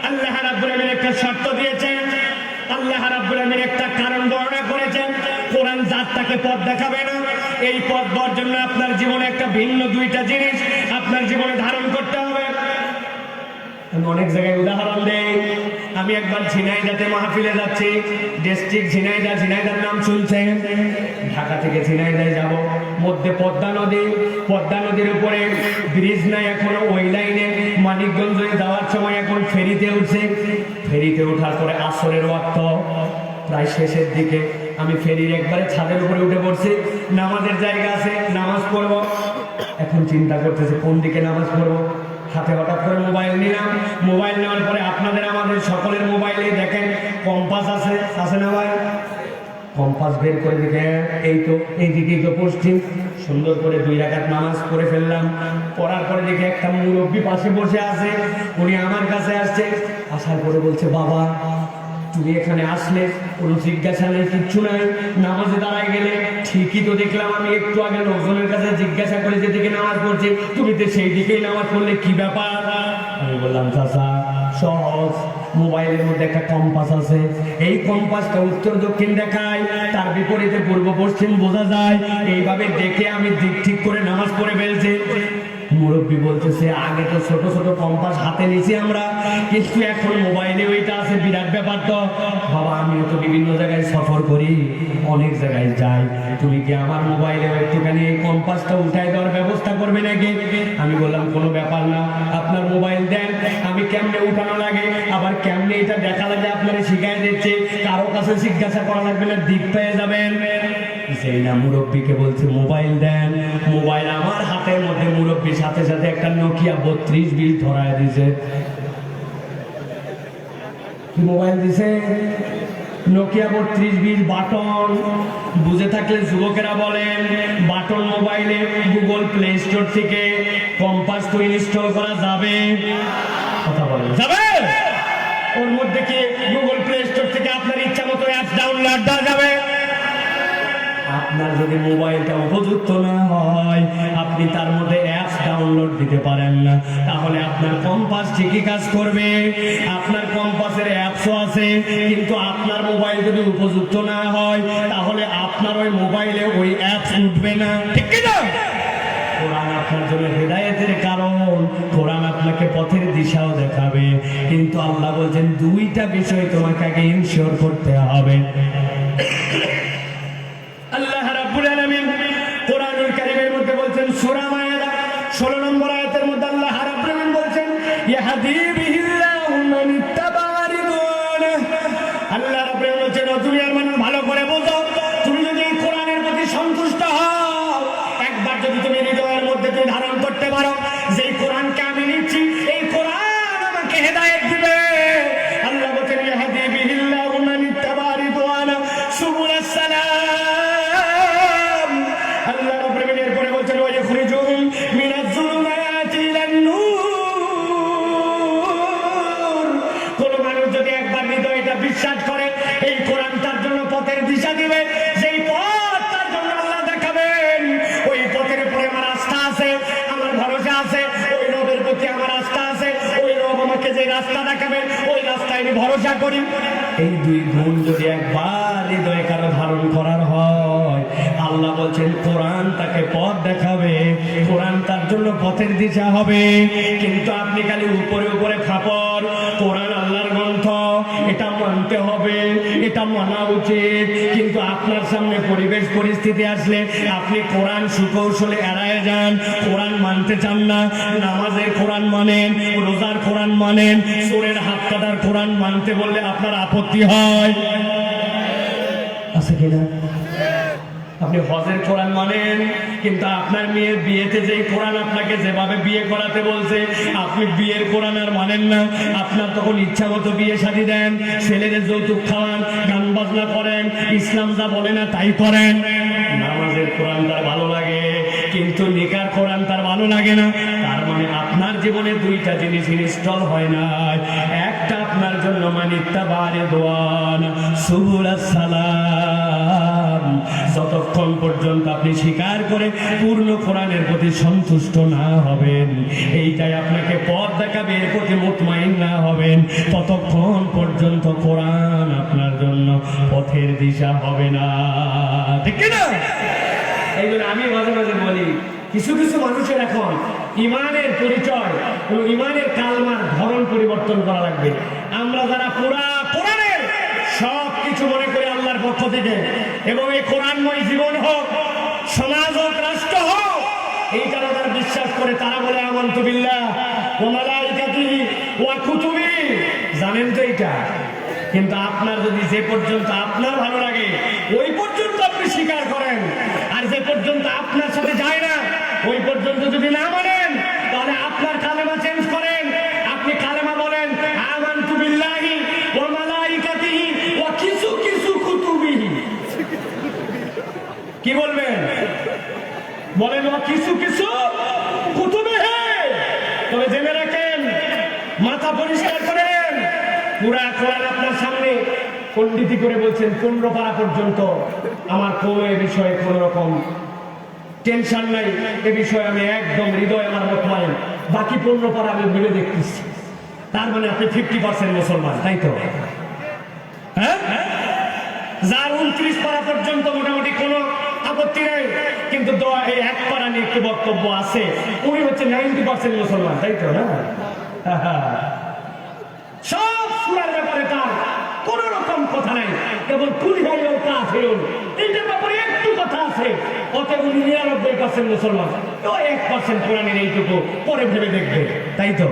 আল্লাহ রাব্বুল আলামিন একটা শর্ত দিয়েছেন, আল্লাহ রাব্বুল আলামিন একটা কারণ বর্ণনা করেছেন, কোরআন জাত তাকে পথ দেখাবে না। এই পথ পাওয়ার জন্য আপনার জীবনে একটা ভিন্ন 2টা জিনিস আপনার জীবনে ধারণ করতে হবে। আমি অনেক জায়গায় উদাহরণ দেই। আমি একবার ঝিনাইদহতে মাহফিলে যাচ্ছি, ডিস্ট্রিক্ট ঝিনাইদহ, ঝিনাইদহর নাম শুনছেন? ঢাকা থেকে ঝিনাইদহে যাব, মধ্যে পদ্মা নদী, পদ্মা নদীর উপরে ব্রিজ নাই এখনো, ওই লাইনে মানিকগঞ্জ হয়ে যাওয়ার সময় এখন ফেরিতে উঠছে, ফেরিতে ওঠার পরে আসরের ওয়াক্ত প্রায় শেষের দিকে, আমি ফেরির একবারে ছাদের উপরে উঠে পড়ছি, নামাজের জায়গা আছে, নামাজ পড়বো, এখন চিন্তা করতেছে কোন দিকে নামাজ পড়বো। হাতে হঠাৎ করে মোবাইল নিলাম, মোবাইল নেওয়ার পরে আপনাদের আমাদের সকলের মোবাইলে দেখেন কম্পাস আছে, আছে না ভাই? কম্পাস বের করে দিকে এই তো এইদিকেই তো পশ্চিম, সুন্দর করে 2 রাকাত নামাজ পড়ে ফেললাম। পড়ার পরে দেখে একটা মুরব্বী পাশে বসে আছে, উনি আমার কাছে আসছে, আসার পরে বলছে বাবা তুমি এখানে আসলে কোনো জিজ্ঞাসা নেই, কিচ্ছু নাই, নামাজে দাঁড়ায় গেলে ঠিকই তো দেখলাম, আমি একটু আগে লোকজনের কাছে জিজ্ঞাসা করে যেদিকে নামাজ পড়ছে তুমি তো সেই দিকেই নামাজ পড়লে, কি ব্যাপার? আমি বললাম চাচা সহজ, মোবাইলের মধ্যে একটা কম্পাস আছে, এই কম্পাসটা উত্তর দক্ষিণ দেখায়, তার বিপরীতে পূর্ব পশ্চিম বোঝা যায়, এইভাবে দেখে আমি দিক ঠিক করে নামাজ পড়ে ফেলছি। মুরব্বী বলতেছে আগে তো ছোট ছোট কম্পাস হাতে নিছি আমরা, কিন্তু এখন মোবাইলে ওইটা আছে, বিরাট ব্যাপার তো। বাবা আমিও তো বিভিন্ন জায়গায় সফর করি, অনেক জায়গায় যাই, তুমি কি আমার মোবাইলে একটুখানি এই কম্পাসটা উঠাই দেওয়ার ব্যবস্থা করবে নাকি? আমি বললাম কোনো ব্যাপার না, আপনার মোবাইল দেন, আমি কেমনে উঠানো লাগে আবার কেমনে এটা দেখা লাগে আপনারা শিখাই দিচ্ছে, কারো কাছে জিজ্ঞাসা করা লাগবে না, দিক পেয়ে যাবেন। সেই না মুরব্বীকে বলছে মোবাইল দেন, মোবাইল আমার হাতের মধ্যে, মুরব্বীর সাথে সাথে একটা নোকিয়া 3220 ধরায় দিছে। কি মোবাইল দিছে? Nokia 3220 button. বুঝে থাকলে যুবকেরা বলেন, বাটন মোবাইলে গুগল প্লে স্টোর থেকে কম্পাস তো ইনস্টল করা যাবে? কথা বলেন যাবে? ওর মধ্যে কি গুগল প্লে স্টোর থেকে আপনার ইচ্ছা মতো অ্যাপস ডাউনলোড করা যাবে? আপনার যদি মোবাইলটা উপযুক্ত না হয়, আপনি তার মধ্যে অ্যাপস ডাউনলোড দিতে পারেন না, তাহলে আপনার কম্পাস ঠিকই কাজ করবে, আপনার কম্পাসের অ্যাপসও আছে, কিন্তু আপনার মোবাইল যদি উপযুক্ত না হয় তাহলে আপনার ওই মোবাইলে ওই অ্যাপস উঠবে না, ঠিক কি না? কোরআন আপনার জন্য হেদায়েতের কারণ, কোরআন আপনাকে পথের দিশাও দেখাবে, কিন্তু আল্লাহ বলছেন দুইটা বিষয় তোমাকে আগে ইনশিওর করতে হবে। আল্লাহ রাব্বুল আলামিন কোরআনুল কারীমের মধ্যে বলছেন সূরা মায়েদা 16 নম্বর আয়াতের মধ্যে আল্লাহ রাব্বুল আলামিন বলছেন ইয়াহদি বিহিল্লাহু মান ইত্তাবা'a রিদওয়ানাহু। আল্লাহ রাব্বুল আলামিন বলছেন দুনিয়ার মানুষ ভালো করে বোঝো, তুমি যদি এই কোরআনের প্রতি সন্তুষ্ট হও, একবার যদি তুমি হৃদয়ের মধ্যে তুমি ধারণ করতে পারো যে এই কোরআনকে আমি নিচ্ছি, এই কোরআন আমাকে হেদায়েত দিবে। আল্লাহ বলছেন ইয়াহদি বিহিল্লাহু মান ইত্তাবা'a রিদওয়ানাহু সুবুলাস সালাম। বিশ্বাস করে এই কোরআন তার জন্য পথের দিশা দিবে, যেই পথ তার জন্য আল্লাহ দেখাবেন, ওই পথের উপরে আমার আস্থা আছে, আমার ভরসা আছে, ওই রবের প্রতি আমার আস্থা আছে, ওই রব আমাকে যে রাস্তা দেখাবেন ওই রাস্তায় আমি ভরসা করি। এই দুই গুণ যদি একবার হৃদয়ে কারো ধারণ করার হয়, আল্লাহ বলছেন কোরআন তাকে পথ দেখাবে, কোরআন তার জন্য পথের দিশা হবে। কিন্তু আপনি খালি উপরে উপরে খাপড়, কোরআন আল্লাহর গ্রন্থ, এটা মানতে হবে, এটা মানা উচিত, কিন্তু আপনার সামনে পরিবেশ পরিস্থিতি আসলে আপনি কোরআন সুকৌশলে এড়ায় যান, কোরআন মানতে চান না, নামাজের কোরআন মানেন, রোজার কোরআন মানেন, সুরের হাত কাটার কোরআন মানতে বললে আপনার আপত্তি হয়, আছে কিনা? আপনি হজের কোরআন মানেন, কিন্তু আপনার মেয়ের বিয়েতে যেই কোরআন আপনাকে যেভাবে বিয়ে করাতে বলছে আপনি বিয়ের কোরআন আর মানেন না, আপনার তখন ইচ্ছা মতো বিয়ে শাদী দেন, ছেলেদের যৌতুক খাওয়ান, গান বাজনা করেন, ইসলাম যা বলে না তাই করেন। নামাজের কোরআন তার ভালো লাগে, কিন্তু নিকার কোরআন তার ভালো লাগে না। তার মানে আপনার জীবনে দুইটা জিনিস ইনস্টল হয় না, একটা আপনার জন্য মানিত্তাবা'a রিদওয়ানাহু সুবুলাস সালাম। যতক্ষণ পর্যন্ত আপনি স্বীকার করে পূর্ণ কোরআনের প্রতি সন্তুষ্ট না হবেন, এইটাই আপনাকে পথ দেখাবে, এর প্রতি মুতমাইন না হবেন, ততক্ষণ পর্যন্ত কোরআন আপনার জন্য পথের দিশা হবে না, ঠিক না? এই জন্য আমি মাঝে মাঝে বলি, কিছু কিছু মানুষের এখন ইমানের পরিচয় ও ইমানের কালমার ধরন পরিবর্তন করা লাগবে। আমরা যারা পুরা কোরআনের সব কিছু মনে করি আল্লাহর পক্ষ থেকে, এবং এই কোরআনময় জীবন হোক, সমাজ হোক, রাষ্ট্র হোক, এইটা যারা বিশ্বাস করে তারা বলে আমানতু বিল্লাহ ওয়া মালাইকাতিহি ওয়া কুতুবিহি, জানেন তো এইটা। কিন্তু আপনার যদি যে পর্যন্ত আপনার ভালো লাগে ওই পর্যন্ত আপনি স্বীকার করেন, আর যে পর্যন্ত আপনার সাথে যায় না ওই পর্যন্ত যদি না মানেন, তাহলে আপনার কালেমা চেঞ্জ করেন, আপনি কালেমা বলেন আমানতু বিল্লাহি ওয়া মালাইকাতিহি ওয়া কিছু কিছু কুতুবিহি। কি বলবেন? বলেন ওয়া কিছু কিছু কুতুবিহি। তবে জেনে রাখেন, মাথা পরিষ্কার করেন, পুরা কোরআন আপনার সামনে, পণ্ডিতি করে বলছেন 15 পারা পর্যন্ত আমার কোনো এ বিষয়ে কোনো রকম টেনশন নাই, এ বিষয়ে আমি একদম হৃদয় আমার মোতমাইন, বাকি 15 পারা আমি ভেবে দেখতেছি। তার মানে আপনি 50% মুসলমান, তাই তো? হ্যাঁ, যার 29 পারা পর্যন্ত মোটামুটি কোনো আপত্তি নেই, কিন্তু এই 1 পারা নিয়ে একটু বক্তব্য আছে, উনি হচ্ছে 90% মুসলমান, তাই তো? না, সব সূরার ব্যাপারে তার কোন রকম কথা নাই, কেবল কুলিহাইল কাফিরুন এটার ব্যাপারে একটু কথা আছে। অতএব উনি 99% মুসলমান, তো 1% কোরআনের এইটুকু পরে ভেবে দেখবে, তাই তো?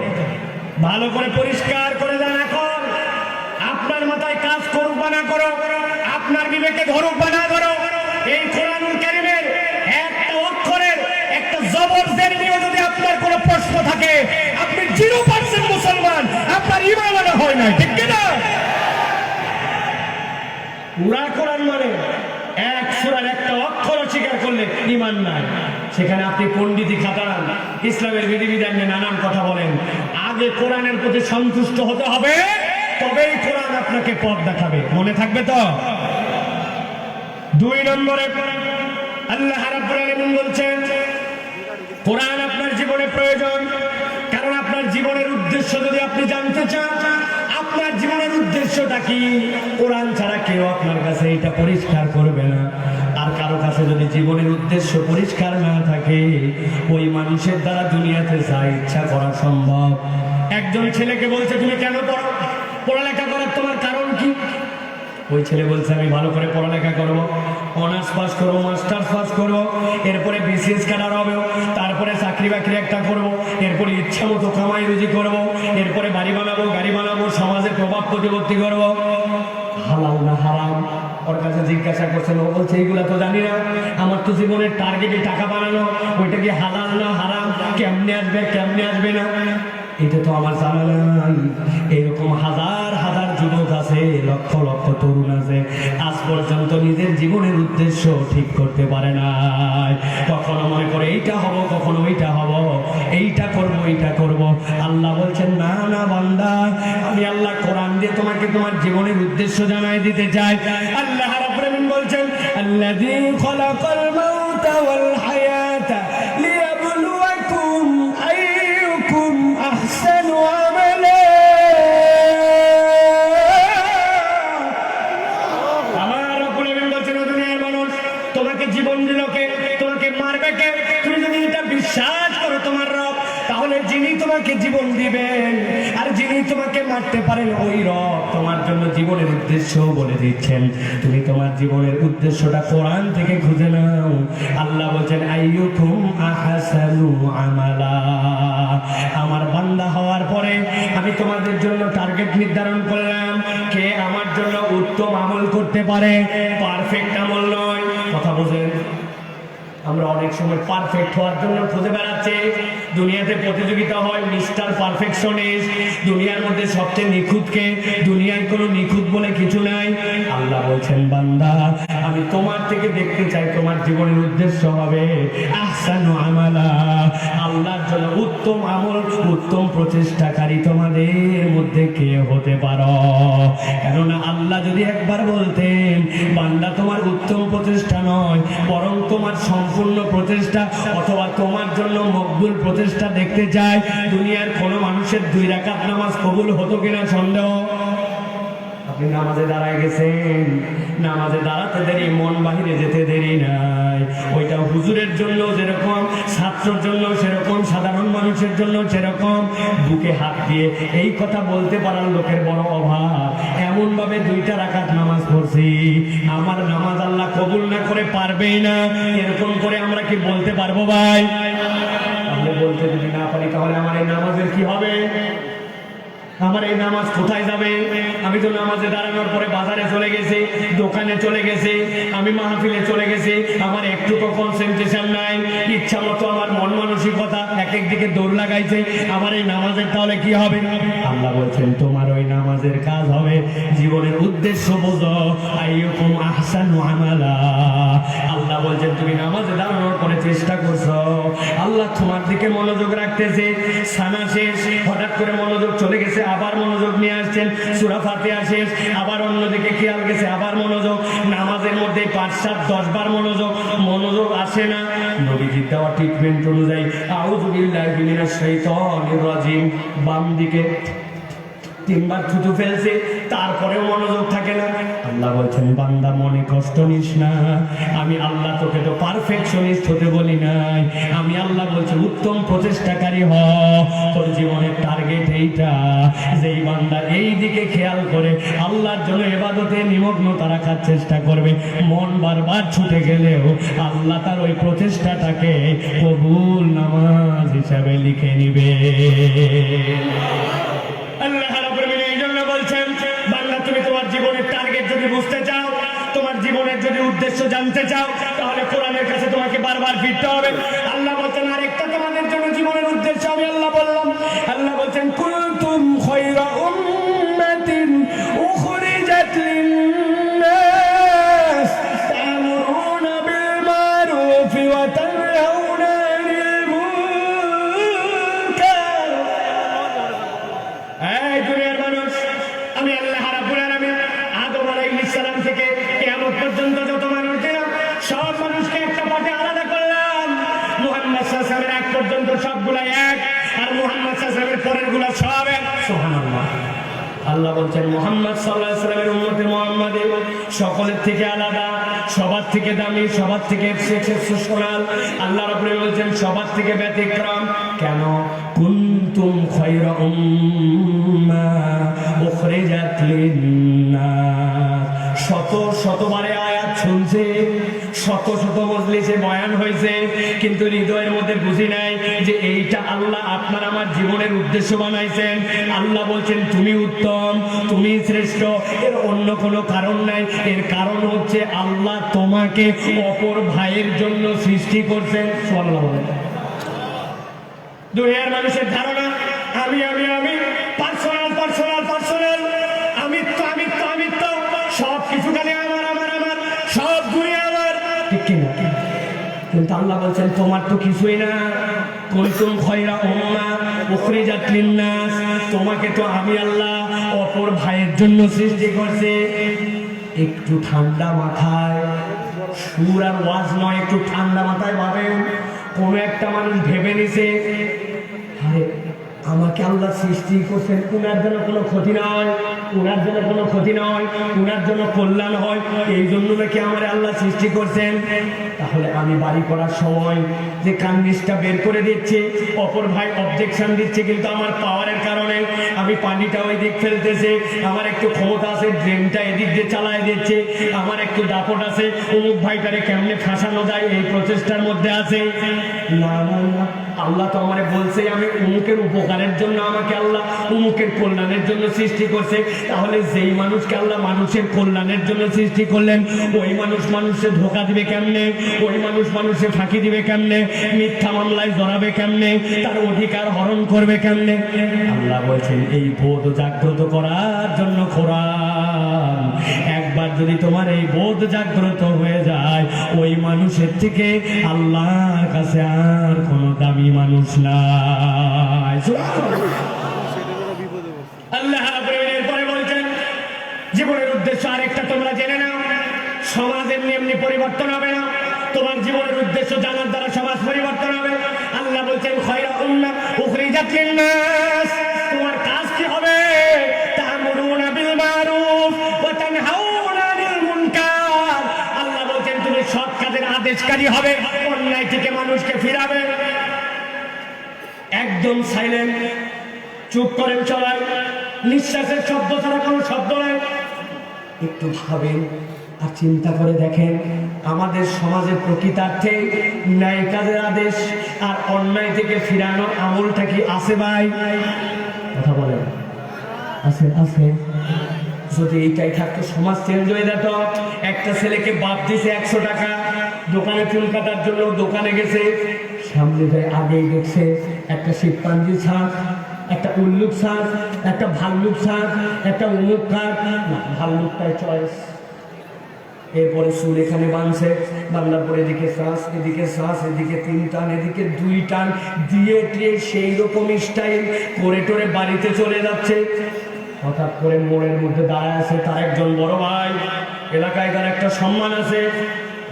ভালো করে পরিষ্কার করে দেন। এখন আপনার মাথায় কাজ করুক বা না করো, আপনার বিবেকে ধরুক বা না ধরো, এই কোরআনুল কারীমের একটা অক্ষরের একটা জবর জের নিয়ে যদি আপনার কোনো প্রশ্ন থাকে, আপনি 0% মুসলমান, আপনার ঈমান আনা হয় না, ঠিক কি না? পুরা কোরআন মানে এক সূরার একটা অক্ষর স্বীকার করলে ঈমান নাই। সেখানে আপনি পণ্ডিতি খাটান, ইসলামের বিধিবিধান নিয়ে নানান কথা বলেন। আগে কোরআনের প্রতি সন্তুষ্ট হতে হবে, তবেই কোরআন আপনাকে পথ দেখাবে, মনে থাকবে তো? 2 নম্বরে আল্লাহ রাব্বুল আলামিন বলছেন কোরআন আপনার জীবনে প্রয়োজন, কারণ আপনার জীবনের উদ্দেশ্য যদি আপনি জানতে চান, আপনার জীবনের উদ্দেশ্যটা কি, কোরআন ছাড়া কেউ আপনার কাছে এটা পরিষ্কার করবে না। আর কারো কাছে যদি জীবনের উদ্দেশ্য পরিষ্কার না থাকে, ওই মানুষের দ্বারা দুনিয়াতে যা ইচ্ছা করা সম্ভব। একজন ছেলেকে বলছে তুমি কেন পড়ো, পড়ালেখা করার তোমার কারণ কি? ওই ছেলে বলছে আমি ভালো করে পড়ালেখা করবো, অনার্স পাস করবো, মাস্টার্স পাস করবো, এরপরে বিসিএস ক্যাডার হবে, তারপরে চাকরি বাকরি একটা করবো, এরপরে ইচ্ছা মতো কামাই রুজি করবো, এরপরে বাড়ি বানাবো, গাড়ি বানাবো, সমাজে প্রভাব প্রতিপত্তি করবো। হালাল না হারাম ওর কাছে জিজ্ঞাসা করছেন, ও বলছে এইগুলা তো জানি না, আমার তো জীবনের টার্গেটে টাকা বানানো, ওইটা কি হালাল না হারাম, কেমনে আসবে কেমনে আসবে না, এটা তো আমার জানা নাই। এরকম হাজার হাজার যুবক আছে, লক্ষ লক্ষ তরুণ আছে, আজ পর্যন্ত নিজের জীবনের উদ্দেশ্য ঠিক করতে পারে নাই। কখনো মনে করে এইটা হব, কখনো ওইটা হব, এইটা করব এইটা করব। আল্লাহ বলছেন না না বান্দা, আমি আল্লাহ কোরআন দিয়ে তোমাকে তোমার জীবনের উদ্দেশ্য জানাই দিতে চাই। আল্লাহ রাব্বুল আলামিন বলছেন আল্লাযী খালাকাল মাউতা ওয়াল হায়াতা লিয়াবলুয়াকুম আইয়ুকুম আহসানু আমালা। আমার রাব্বুল আলামিন বলছেন ও দুনিয়ার মানুষ, তোমাকে জীবন দিল কে, তোমাকে মারবে কে? তুমি যদি এটা বিশ্বাস করো তোমার রব, তাহলে যিনি তোমাকে জীবন দিবেন আর যিনি তোমাকে মারতে পারেন ওই রব তোমার জন্য জীবনের উদ্দেশ্য বলে দিচ্ছেন। তুমি তোমার জীবনের উদ্দেশ্যটা কোরআন থেকে খুঁজে নাও। আল্লাহ বলছেন আইয়ুকুম আহসানু আমালা। আমার বান্দা হওয়ার পরে আমি তোমাদের জন্য টার্গেট নির্ধারণ করলাম, কে আমার জন্য উত্তম আমল করতে পারে। পারফেক্ট আমল নয়, কথা বোঝেন? আমরা অনেক সময় পারফেক্ট হওয়ার জন্য খুঁজে বেড়াচ্ছি। দুনিয়াতে প্রতিযোগিতা হয় মিস্টার পারফেকশনিস্ট, দুনিয়ার মধ্যে সবচেয়ে নিখুঁতকে, দুনিয়ায় কোনো নিখুঁত বলে কিছু নাই। আল্লাহ বলছেন বান্দা আমি তোমার থেকে দেখতে চাই তোমার জীবনের উদ্দেশ্য হবে আহসানু আমালা, আল্লাহর জন্য উত্তম আমল, উত্তম প্রচেষ্টাকারী তোমাদের মধ্যে কে হতে পারো। কেননা আল্লাহ যদি একবার বলতেন বান্দা তোমার উত্তম প্রচেষ্টা নয়, বরং তোমার সম্পূর্ণ প্রচেষ্টা অথবা তোমার জন্য মকবুল প্রচেষ্টা দেখতে চায়, দুনিয়ার কোনো মানুষের 2 রাকাত নামাজ কবুল হতো কিনা সন্দেহ। আপনি নামাজে দাঁড়ায় গেছেন, নামাজে দাঁড়াতে দেরি, মন বাহিরে যেতে দেরি নাই। ওইটা হুজুরের জন্য যেরকম, ছাত্রের জন্য সেরকম, সাধারণ মানুষের জন্য সেরকম। বুকে হাত দিয়ে এই কথা বলতে পারার লোকের বড় অভাব। এমন ভাবে 2টা রাকাত নামাজ পড়ছি, আমার নামাজ আল্লাহ কবুল না করে পারবেই না, এরকম করে আমরা কি বলতে পারবো ভাই? তাহলে বলতে যদি না পারি তাহলে আমার এই নামাজের কি হবে? আমার এই নামাজ কোথায় যাবে? আমি তো নামাজে দাঁড়ানোর পরে বাজারে চলে গেছি, দোকানে চলে গেছি, আমি মাহফিলে চলে গেছি, আমার একটু তো কনসেন্ট্রেশন নাই, ইচ্ছা মতো আমার মন মানসিকতা এক এক দিকে দৌড় লাগাইছে। আমার এই নামাজের তাহলে কি হবে? আল্লাহ বলছেন তোমার ওই নামাজের কাজ হবে জীবনের উদ্দেশ্য বোঝো, আইয়ুকুম আহসানু আমালা। আল্লাহ বলছেন তুমি নামাজে দাঁড়ানোর পরে চেষ্টা করছো আল্লাহ তোমার দিকে মনোযোগ রাখতেছে, সানা শেষ, হঠাৎ করে মনোযোগ চলে গেছে, আবার মনোযোগ নিয়ে আসছেন, সূরা ফাতিহা শেষ, আবার অন্যদিকে খেয়াল গেছে, আবার মনোযোগ, নামাজের মধ্যে 5, 7, 10 বার মনোযোগ আসে না। নবীজির দেওয়া ট্রিটমেন্ট অনুযায়ী আউযু বিল্লাহি মিনাশ শাইতানির রাজিম, বাম দিকে 3 বার থুতু ফেলছে, তারপরেও মনোযোগ থাকে না। আল্লাহ বলছেন, বান্দা মনে কষ্ট নিস না, আমি আল্লাহ তোকে তো পারফেকশনিস্ট হতে বলি নাই, আমি আল্লাহ বলছি উত্তম প্রচেষ্টাকারী হ। তোর জীবনের টার্গেট এইটা, যেই বান্দা এই দিকে খেয়াল করে আল্লাহর জন্য ইবাদতে নিমগ্নতা রাখার চেষ্টা করবে, মন বারবার ছুটে গেলেও আল্লাহ তার ওই প্রচেষ্টাটাকে কবুল নামাজ হিসাবে লিখে নিবে। আল্লাহ রাব্বুল আলামিন এই জন্য বলছেন, বান্দা তুমি তোমার জীবনের টার্গেট যদি বুঝতে চাও, তোমার জীবনের যদি উদ্দেশ্য জানতে চাও, তাহলে কোরআনের কাছে তোমাকে বারবার ফিরতে হবে। আল্লাহ বলছেন আরেকটা তোমাদের জন্য জীবনের উদ্দেশ্য আমি আল্লাহ বললাম। আল্লাহ বলছেন, কুনতুম খায়রা উম্মাতিন উখরিজাত লিন-নাস তা'মুরুনা বিল মা'রুফ ওয়া তানহাউনা আনিল মুনকার। এই দুনিয়ার মানুষ, আমি আল্লাহ রাব্বুল আলামিন আদম আলাইহিস সালাম থেকে কিয়ামত পর্যন্ত যত মানুষ ছিল, সব মানুষকে একটা পাটে আলাদা করলাম। মুহাম্মদ সাল্লাল্লাহু আলাইহি ওয়াসাল্লামের এক পর্যন্ত সবগুলা এক, আর মুহাম্মদ সাল্লাল্লাহু আলাইহি ওয়াসাল্লামের পরের গুলা সব এক। সুবহানাল্লাহ। আল্লাহ বলছেন, মুহাম্মদ সাল্লাল্লাহু আলাইহি ওয়াসাল্লামের উম্মতে মুহাম্মাদী সকলের থেকে আলাদা, সবার থেকে দামি, সবার থেকে এক্সেপশনাল। আল্লাহ রাব্বুল আলামিন বলছেন সবার থেকে ব্যতিক্রম। কেন? কুনতুম খায়রা উম্মাহ উখরিজাত লিন-নাস। শতবারে আয়াত শুনছে, শত মজলিসে বয়ান হয়েছে, কিন্তু হৃদয়ের মধ্যে বুঝি নাই যে এইটা আল্লাহ আপনার আমার জীবনের উদ্দেশ্য বানাইছেন। আল্লাহ বলছেন তুমি উত্তম, তুমি শ্রেষ্ঠ, এর অন্য কোনো কারণ নাই। এর কারণ হচ্ছে আল্লাহ তোমাকে অপর ভাইয়ের জন্য সৃষ্টি করছেন। সুবহানাল্লাহ। দুনিয়ার মানুষের ধারণা আমি পার্সোনাল, আমিত্ব, সব কিছু খালি আমার, সব দুনিয়া আমার, ঠিক কিনা? কিন্তু আল্লাহ বলছেন তোমার তো কিছুই না। কুনতুম খায়রা উম্মাহ উখরিজাত লিন-নাস, তোমাকে তো আমি আল্লাহ অপর ভাইয়ের জন্য সৃষ্টি করছি। একটু ঠান্ডা মাথায়, সুর আর ওয়াজ নয়, একটু ঠান্ডা মাথায় ভাবেন। কোন একটা মানুষ ভেবে নিছে আরে আমাকে আল্লাহ সৃষ্টি করছেন উনার জন্য কোনো ক্ষতি নয়, উনার জন্য কোনো ক্ষতি নয়, উনার জন্য কল্যাণ হয়, এই জন্য নাকি আমার আল্লাহ সৃষ্টি করছেন। তাহলে আমি বাড়ি করার সময় যে কান্ডিসটা বের করে দিচ্ছে, অপর ভাই অবজেকশন দিচ্ছে, কিন্তু আমার পাওয়ারের কারণে আমি পানিটা ওই দিক ফেলতেছে, আমার একটু ক্ষমতা আছে, ড্রেনটা এদিক দিয়ে চালায় দিচ্ছে, আমার একটু দাপট আছে, অমুক ভাইটারে কেমনে ফাঁসানো যায় এই প্রচেষ্টার মধ্যে আছে। না, আল্লাহ তো আমারে বলছে আমি অমুকের উপকারের জন্য আমাকে আল্লাহ অমুকের কল্যাণের জন্য সৃষ্টি করছে। তাহলে যেই মানুষকে আল্লাহ মানুষের কল্যাণের জন্য সৃষ্টি করলেন, ওই মানুষে ধোকা দিবে কেমনে, ওই মানুষে ফাঁকি দিবে কেমনে, মিথ্যা মামলায় জড়াবে কেমনে, তার অধিকার হরণ করবে কেমনে? আল্লাহ বলছেন এই বোধ জাগ্রত করার জন্য কোরআন। একবার যদি তোমার এই বোধ জাগ্রত হয়ে যায়, ওই মানুষের থেকে আল্লাহর কাছে আর কোনো দামি মানুষ নাই। আল্লাহ পরে বলছেন জীবনের উদ্দেশ্য আরেকটা তোমরা জেনে নাও, সমাজ এমনি পরিবর্তন হবে না, তোমার জীবনের উদ্দেশ্য জানার দ্বারা সমাজ পরিবর্তন হবে। আল্লাহ বলছেন খায়রা উম্মাহ উখরিজাত লিন-নাস, তোমার কাজ কি হবে? তা'মুরুনা বিল মা'রুফ ওয়া তানহাউনা আনিল মুনকার। আল্লাহ বলছেন তুমি সৎ কাজের আদেশকারী হবে, অন্যায় থেকে মানুষকে ফিরাবে। একদম সাইলেন্ট, চুপ করেন সবাই, নিঃশ্বাসের শব্দ ছাড়া কোনো শব্দ নাই। একটু ভাবেন আর চিন্তা করে দেখেন, আমাদের সমাজের প্রকৃতার্থে ন্যায় কাজের আদেশ আর অন্যায় থেকে ফিরানোর আমলটা কি আছে ভাই? কথা বলেন, আছে। যদি এইটাই থাকতো সমাজ চেঞ্জ হয়ে যেত। একটা ছেলেকে বাপ দিছে 100 টাকা দোকানে চুল কাটার জন্য, দোকানে গেছে, সামনে যায় আগেই দেখছে একটা শিবপাঞ্জি ছাড়, একটা উল্লুক ছাড়, একটা ভাল্লুক ছাড়, একটা উমুক কাঠ, না ভাল্লুকটাই চয়েস, এরপরে চুল এখানে বাঁধছে, বাঁধার পরে এদিকে শ্বাস, এদিকে শ্বাস, এদিকে 3 টান, এদিকে 2 টান দিয়ে টিয়ে সেই রকম স্টাইল করে টোরে বাড়িতে চলে যাচ্ছে। হঠাৎ করে মোড়ের মধ্যে দাঁড়ায় আছে তার একজন বড় ভাই, এলাকায় তার একটা সম্মান আছে,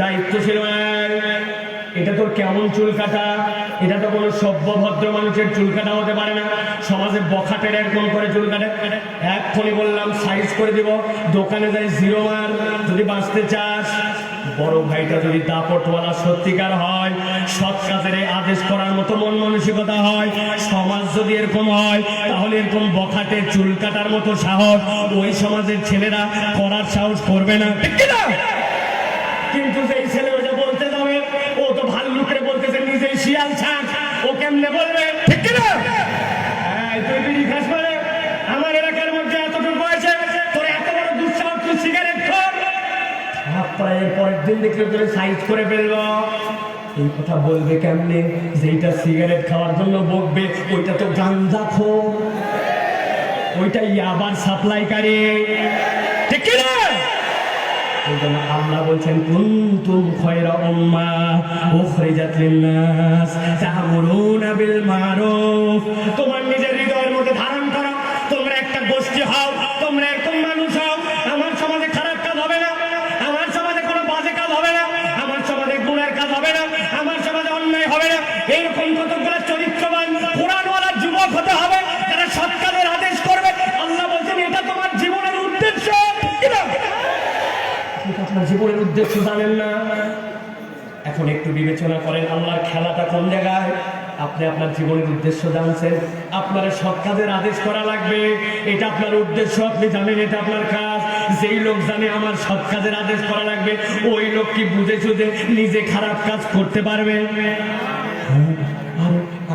দায়িত্বশীল। এটা তোর কেমন চুল কাটা? এটা তো কোনো সভ্য ভদ্র মানুষের চুল কাটা হতে পারে না, সমাজে বখাটের এরকম করে চুল কাটে। এক্ষুনি বললাম সাইজ করে দিব, দোকানে যাই 0 মার যদি বাঁচতে চাস। বড় ভাইটা যদি দাপটওয়ালা সত্যিকার হয়, সৎ কাজের আদেশ করার মতো মন মানসিকতা হয়, সমাজ যদি এরকম হয়, তাহলে এরকম বখাটে চুল কাটার মতো সাহস ওই সমাজের ছেলেরা করার সাহস করবে না, ঠিক না? কিন্তু সেই ছেলে ওটা বলতে যাবে, ও তো ভাল্লুকরে বলতেছে নিজেই শিয়াল ছাক, ও কেমনে বলবে, ঠিক না? তুই বিড়ি খাস মানে আমার এলাকার মধ্যে এতটুকু বয়সে তোর এত বড় দুঃসাহস, তুই সিগারেট খোর। প্রায় পরের দিন দেখলে তোরে সাইজ করে ফেলবো। এই কথা বলবে কেমনে? যেটা সিগারেট খাওয়ার জন্য বকবে ওইটা তো গাঞ্জা খোর, ওইটা ইয়াবার সাপ্লাইকারী, ঠিক না? আল্লাহ বলছেন কুনতুম খায়রা উম্মাহ উখরিজাত লিন-নাস তা'মুরুনা বিল মা'রুফ। তোমার নিজের হৃদয়ের মধ্যে ধারণ করো তোমরা একটা গোষ্ঠী হও, তোমরা এরকম মানুষ হও, আমার সমাজে খারাপ কাজ হবে না, আমার সমাজে কোনো বাজে কাজ হবে না, আমার সমাজে গুনার কাজ হবে না, আমার সমাজে অন্যায় হবে না। এইরকম কতগুলো চরিত্রবান কোরআনওয়ালা যুবক হতে হবে যারা সৎ কাজের আদেশ করবে। আল্লাহ বলছেন এটা তোমার জীবনের উদ্দেশ্য, কি না? আপনার জীবনের উদ্দেশ্য জানেন না? এখন একটু বিবেচনা করেন আল্লাহর খেলাটা কোন জায়গায়। আপনি আপনার জীবনের উদ্দেশ্য জানছেন, আপনার সৎ কাজের আদেশ করা লাগবে, এটা আপনার উদ্দেশ্য, আপনি জানেন এটা আপনার কাজ। যেই লোক জানে আমার সৎ কাজের আদেশ করা লাগবে, ওই লোক কি বুঝে সুঝে নিজে খারাপ কাজ করতে পারবে?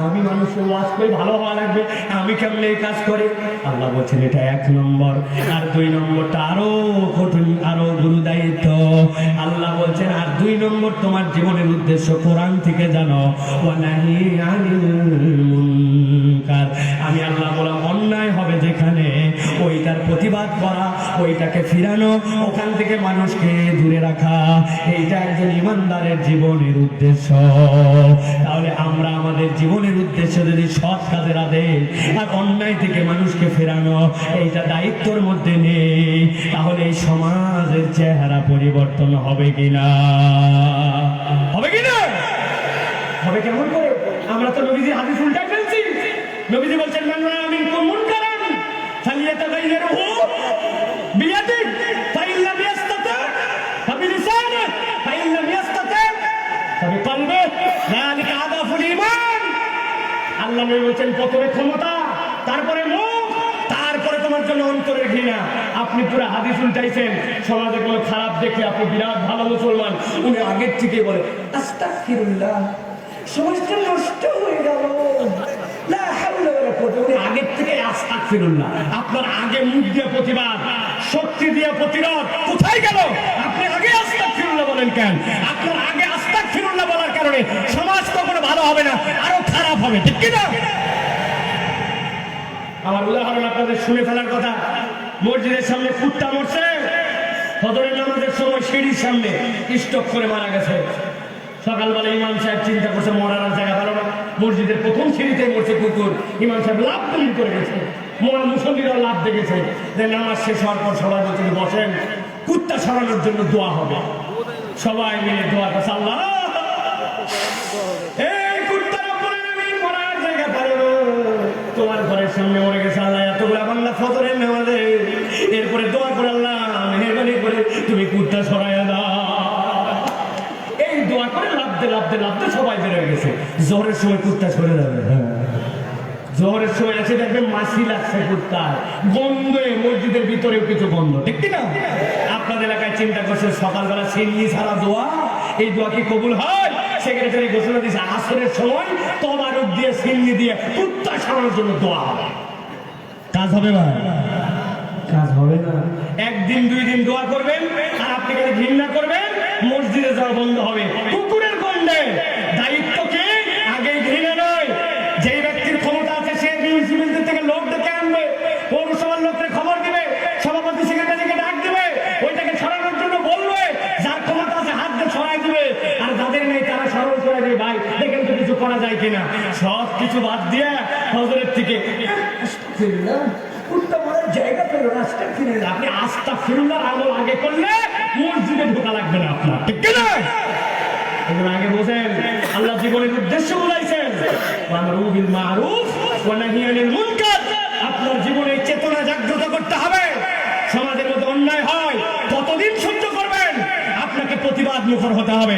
আমি মানুষের ওয়াজ করে ভালো হওয়া লাগবে, আমি কেমন এই কাজ করে? আল্লাহ বলছেন এটা 1 নম্বর। আর 2 নম্বরটা আরো কঠিন, আরো গুরু দায়িত্ব। আল্লাহ বলছেন আর 2 নম্বর তোমার জীবনের উদ্দেশ্য কোরআন থেকে জানো, ওয়ানাহি আনিল মুনকার। আমি আল্লাহ বললাম অন্যায় হবে যেখানে ওইটার প্রতিবাদ করা, ওইটাকে ফিরানো, ওখান থেকে মানুষকে দূরে রাখা, এইটা একজন ইমানদারের জীবনের উদ্দেশ্য। তাহলে আমরা আমাদের জীবনের উদ্দেশ্য যদি সৎ কাজের আদেশ আর অন্যায় থেকে মানুষকে ফেরানো এইটা দায়িত্বের মধ্যে নেই, তাহলে এই সমাজের চেহারা পরিবর্তন হবে কিনা? হবে কিনা? হবে কেমন করে? আমরা তো নবীজি হাদিস উল্টাই ফেলছি। নবীজি বলছেন মান রাআ মিনকুম মুনকারান ফালিয়াতাগাইয়িরহু বিয়াদিহি ফাইন লাম ইয়াস্তাতি ফাবিলিসানিহি ফাইন লাম ইয়াস্তাতি ফাবিকলবিহি যালিকা আদাফুল ঈমান। আল্লাহ নবী বলছেন প্রথমে ক্ষমতা, তারপরে মুখ, তারপরে তোমার জন্য অন্তরের ঘৃণা। আপনি পুরো হাদিস উল্টাইছেন। সমাজে কোনো খারাপ দেখে আপনি বিরাট ভালো মুসলমান, উনি আগের থেকে বলে আস্তাগফিরুল্লাহ, সমাজটা নষ্ট হয়ে গেল, লা হাওলা ওয়ালা কুওয়াতা। উনি আগের থেকে আস্তাগফিরুল্লাহ। আপনার আগে মুখ দিয়ে প্রতিবাদ, শক্তি দিয়ে প্রতিরোধ কোথায় গেল? আপনি আগে আস্তাগফিরুল্লাহ বলেন কেন? আপনার আগে আস্তাগফিরুল্লাহ বলার কারণে সমাজ কখনো ভালো হবে না, আরো খারাপ হবে, ঠিক কি না? আমার উদাহরণ আপনাদের শুনে ফেলার কথা। মসজিদের সামনে কুত্তা মরছে, ফজরের নামাজের সময় সিঁড়ির সামনে স্টক করে মারা গেছে। সকালবেলা ইমাম সাহেব চিন্তা করছে মরার জায়গা ভালো না, মসজিদের প্রথম সিঁড়িতে মরছে কুকুর। ইমাম সাহেব লাভ বন্ধ করে গেছে, মরা মুসল্লিরাও লাভ দেখেছে। যে নামাজ শেষ হওয়ার পর সবাই বলছেন বসেন, কুত্তা সরানোর জন্য দোয়া হবে। সবাই মিলে দোয়া করছে, আল্লাহ এই কুত্তার উপরে মরার জায়গা পারো, তোমার ঘরের সামনে মরে গেছে আল্লাহ, এতগুলা বাংলা ফজরের নামাজে। এরপরে দোয়া করে আল্লাহ মেহেরবানি করে তুমি কুত্তা সরাইয়া দাও। এই দোয়া করে লাভতে লাভতে লাভতে সবাই বেরোয় গেছে। জোহরের সময় কুত্তা সরে যাবে। জোহরের সময় এসে দেখবেন মাছি লাগছে কুত্তার গন্ধে, মসজিদের ভিতরেও কিছু গন্ধ, ঠিক না? আপনাদের এলাকায় চিন্তা করছেন সকালবেলা সিন্নি ছাড়া দোয়া, এই দোয়া কি কবুল হয়? সেক্রেটারি ঘোষণা দিয়েছে আসরের সময় তবারক দিয়ে সিন্নি দিয়ে কুত্তা সরানোর জন্য দোয়া হবে। কাজ হবে ভাই? কাজ হবে না। 1 দিন 2 দিন দোয়া করবেন আর আপনি খালি ঘৃণা করবেন, মসজিদে যাওয়া বন্ধ হবে কুকুরের গন্ধে। দায়িত্ব কি? আগেই ঘৃণা নয়। যেই ব্যক্তির ক্ষমতা আছে সে মিউনিসিপ্যালিটি থেকে লোক ডেকে আনবে, পৌরসভার লোককে খবর দিবে, সভাপতি সেক্রেটারিকে ডাক দিবে, ওইটাকে সরানোর জন্য বলবে, করা যায় কিনা, সব কিছু বাদ দিয়ে হজরের থেকে জায়গা পেল রাস্তা ফিরে, আপনি আস্তা ফিরুল্লাহ আমল আগে করলে মসজিদে ঢোকা লাগবে না আপনার, ঠিক কিনা? আগে বোঝেন আল্লাহ জীবনের উদ্দেশ্য বলাইছেন, আপনার জীবনে চেতনা জাগ্রত করতে হবে। সমাজের মধ্যে অন্যায় হয় কতদিন সহ্য করবেন? আপনাকে প্রতিবাদ মুখর হতে হবে।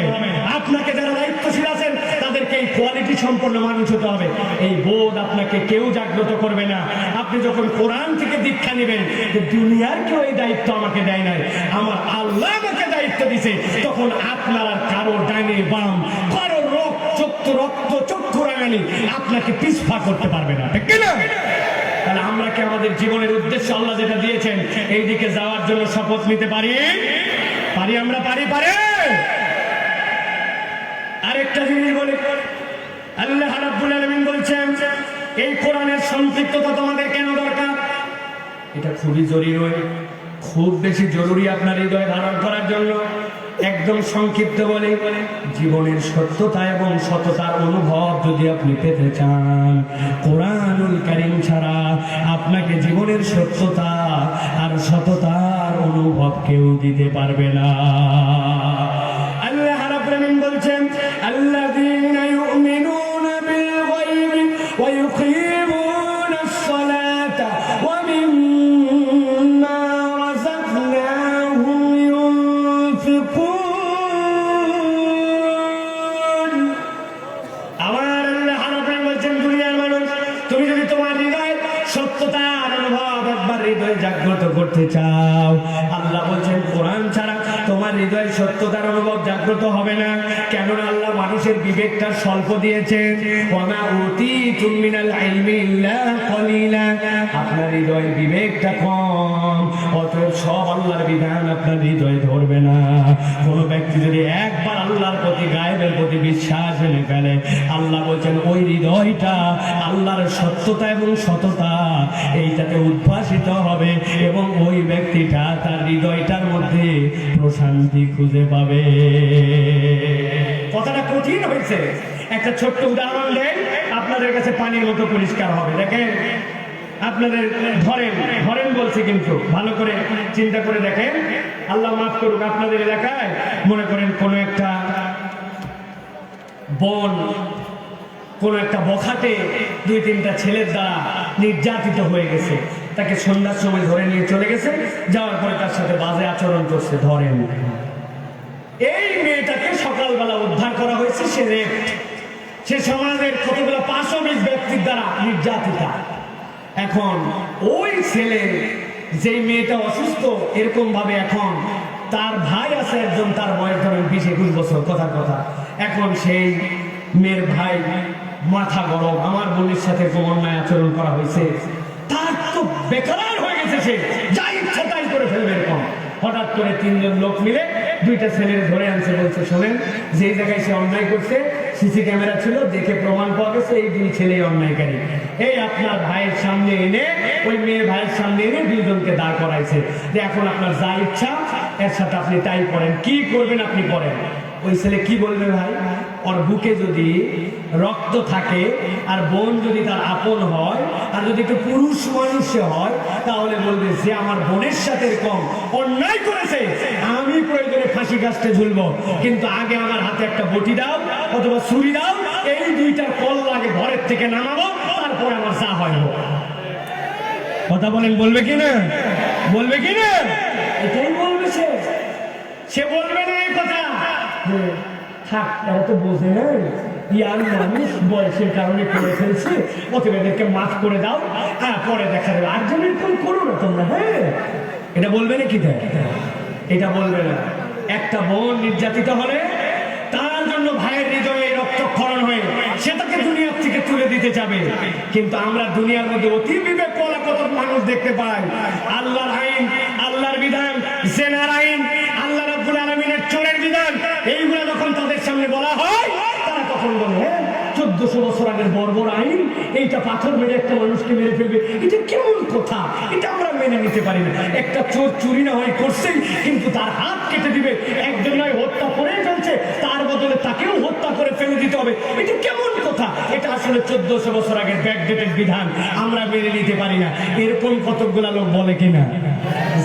আপনাকে যারা দায়িত্বশীল আছেন তাদেরকে এই কোয়ালিটি সম্পন্ন মানুষ হতে হবে। এই বোধ আপনাকে কেউ জাগ্রত করবে না। আপনি যখন কোরআন থেকে দীক্ষা নেবেন যে দুনিয়ার কেউ এই দায়িত্ব আমাকে দেয় নাই, আমার আল্লাহ আমাকে দায়িত্ব দিছে, তখন আপনার আর কারো ডাইনে বাম, কারো রক্ত চক্ষু রাঙানি আপনাকে পিছপা করতে পারবে না, ঠিক না? তাহলে আমরা কি আমাদের জীবনের উদ্দেশ্য আল্লাহ যেটা দিয়েছেন এই দিকে যাওয়ার জন্য শপথ নিতে পারি? আমরা পারি। আরেকটা জিনিস বলি, আল্লাহ রাব্বুল আলামিন বলছেন এই কোরআনের সম্পৃক্ততা তোমাদের কেন দরকার? এটা খুবই জরুরি, খুব বেশি জরুরি আপনার হৃদয়ে ধারণ করার জন্য। একদম সংক্ষিপ্ত বলে, জীবনের সত্যতা এবং সততার অনুভব যদি আপনি পেতে চান, কোরআনুল কারীম ছাড়া আপনাকে জীবনের সত্যতা আর সততার অনুভব কেউ দিতে পারবে না। আল্লাহ রাব্বুল আলামিন বলছেন, আল্লাযীনা ইউমিনুনা বিল গায়বি ওয়া ইউকিমুনাস সালাতা ওয়া মিম্মা রাযাকনাহুম ইউনফিকুন। আমার আল্লাহ রাব্বুল বলছেন, দুনিয়ার মানুষ, তুমি যদি তোমার হৃদয়ে সত্যতার অনুভব একবার হৃদয়ে জাগ্রত করতে চাও, আল্লাহ বলছেন কোরআন ছাড়া তোমার হৃদয়ে সত্যতার অনুভব জাগ্রত হবে না। কেননা আল্লাহ মানুষের বিবেকটা স্বল্প দিয়েছেন। ওয়ামা উতীতুম মিনাল ইলমি ইল্লা কলিলা, আপনার হৃদয়ে বিবেকটা কম, অতএব সব আল্লাহর বিধান আপনার হৃদয়ে ধরবে না। কোন ব্যক্তি যদি একবার আল্লাহর প্রতি, গায়েবের প্রতি বিশ্বাস এনে ফেলে, আল্লাহ বলছেন ওই হৃদয়টা আল্লাহর সত্যতা এবং সততা এইটাতে উদ্ভাসিত হবে এবং ওই ব্যক্তিটা তার হৃদয়টার মধ্যে প্রশান্তি খুঁজে পাবে। কথাটা কঠিন হয়েছে, একটা ছোট্ট উদাহরণ দেন, আপনাদের কাছে পানির মতো পরিষ্কার হবে। দেখেন, আপনাদের ধরেন বলছে, কিন্তু ভালো করে চিন্তা করে দেখেন, আল্লাহ মাফ করুক, আপনাদের এলাকায় মনে করেন কোনো একটা বন, কোনো একটা বখাটে 2-3টা ছেলের দ্বারা নির্যাতিত হয়ে গেছে, তাকে সন্ধ্যার সময় ধরে নিয়ে চলে গেছে, যাওয়ার পরে তার সাথে বাজে আচরণ করছে। ধরেন এই মেয়েটাকে সকালবেলা উদ্ধার করা হয়েছে, সে সমাজের কতগুলো পাশবিক ব্যক্তির দ্বারা নির্যাতিতা। এখন ওই ছেলে, যেই মেয়েটা অসুস্থ এরকম ভাবে, এখন তার ভাই আছে একজন, তার বয়স ধরেন 20-21 বছর, কথার কথা। এখন সেই মেয়ের ভাই মাথা গরম, আমার বোনের সাথে অন্যায় আচরণ করা হয়েছে, তার তো বেকার হয়ে গেছে, সে যা ইচ্ছা তাই করে ফেলবে এরকম। হঠাৎ করে 3জন লোক মিলে 2টা ছেলের ধরে আনছে, বলছে শোনেন, যে জায়গায় সে অন্যায় করছে সিসি ক্যামেরা ছিল, দেখে প্রমাণ পাওয়া গেছে এই 2 ছেলেই অন্যায়কারী। এই আপনার ভাইয়ের সামনে এনে, ওই মেয়ের ভাইয়ের সামনে এনে 2জনকে দাঁড় করাইছে যে এখন আপনার যা ইচ্ছা এর সাথে আপনি তাই করেন, কি করবেন আপনি করেন। ওই ছেলে কি বলবে ভাই? ওর বুকে যদি রক্ত থাকে আর বোন যদি তার আপন হয় আর যদি একটু পুরুষ মানুষ হয়, তাহলে বলবে যে আমার বোনের সাথে এরকম অন্যায় করেছে, আমি প্রয়োজনে ফাঁসি কাস্টে ঝুলবো, কিন্তু আগে আমার হাতে একটা বটি দাও অথবা ছুরি দাও, এই 2টার কল আগে ঘরের থেকে নামাবো, তারপরে আমার যা হয় হোক। কথা বলেন, বলবে কিনা? বলবে কিনা? এটাই বলবে সে বলবে না এই কথা। থাক, তারা তো বোঝে না, ইয়ার মানুষ বয়সের কারণে করে ফেলছে, অতএব এদেরকে মাফ করে দাও, পরে দেখা যাবে, আর যেন এরকম করো না তোমরা। হ্যাঁ, এটা বলবে না কি? এটা বলবে না। একটা বোন নির্যাতিত হলে তার জন্য ভাইয়ের হৃদয়ে রক্তক্ষরণ হয়ে সে তাকে দুনিয়ার থেকে তুলে দিতে যাবে, কিন্তু আমরা দুনিয়ার মধ্যে অতি বিবেক বলা কত মানুষ দেখতে পাই। আল্লাহর আইন, আল্লাহর বিধান, জেনার আইন, আল্লাহ রাব্বুল আলামিনের চোরের বিধান, এইগুলো যখন তাদের সামনে বলা হয়, তারা তখন বলে 1400 বছর আগের বর্বর আইন, এইটা পাথর মেরে একটা মানুষকে মেরে ফেলবে, এটা কেমন কথা, এটা আমরা মেনে নিতে পারি না। একটা চোর চুরি না হয় করছেই, কিন্তু তার হাত কেটে দিবে, একজন নয় হত্যা করে ফেলছে, তার বদলে তাকেও হত্যা করে ফেলে দিতে হবে, এটা কেমন কথা? আসলে 1400 বছর আগের ব্যাকডেটেড বিধান আমরা মেনে নিতে পারি না, এরকম কতগুলা লোক বলে কিনা?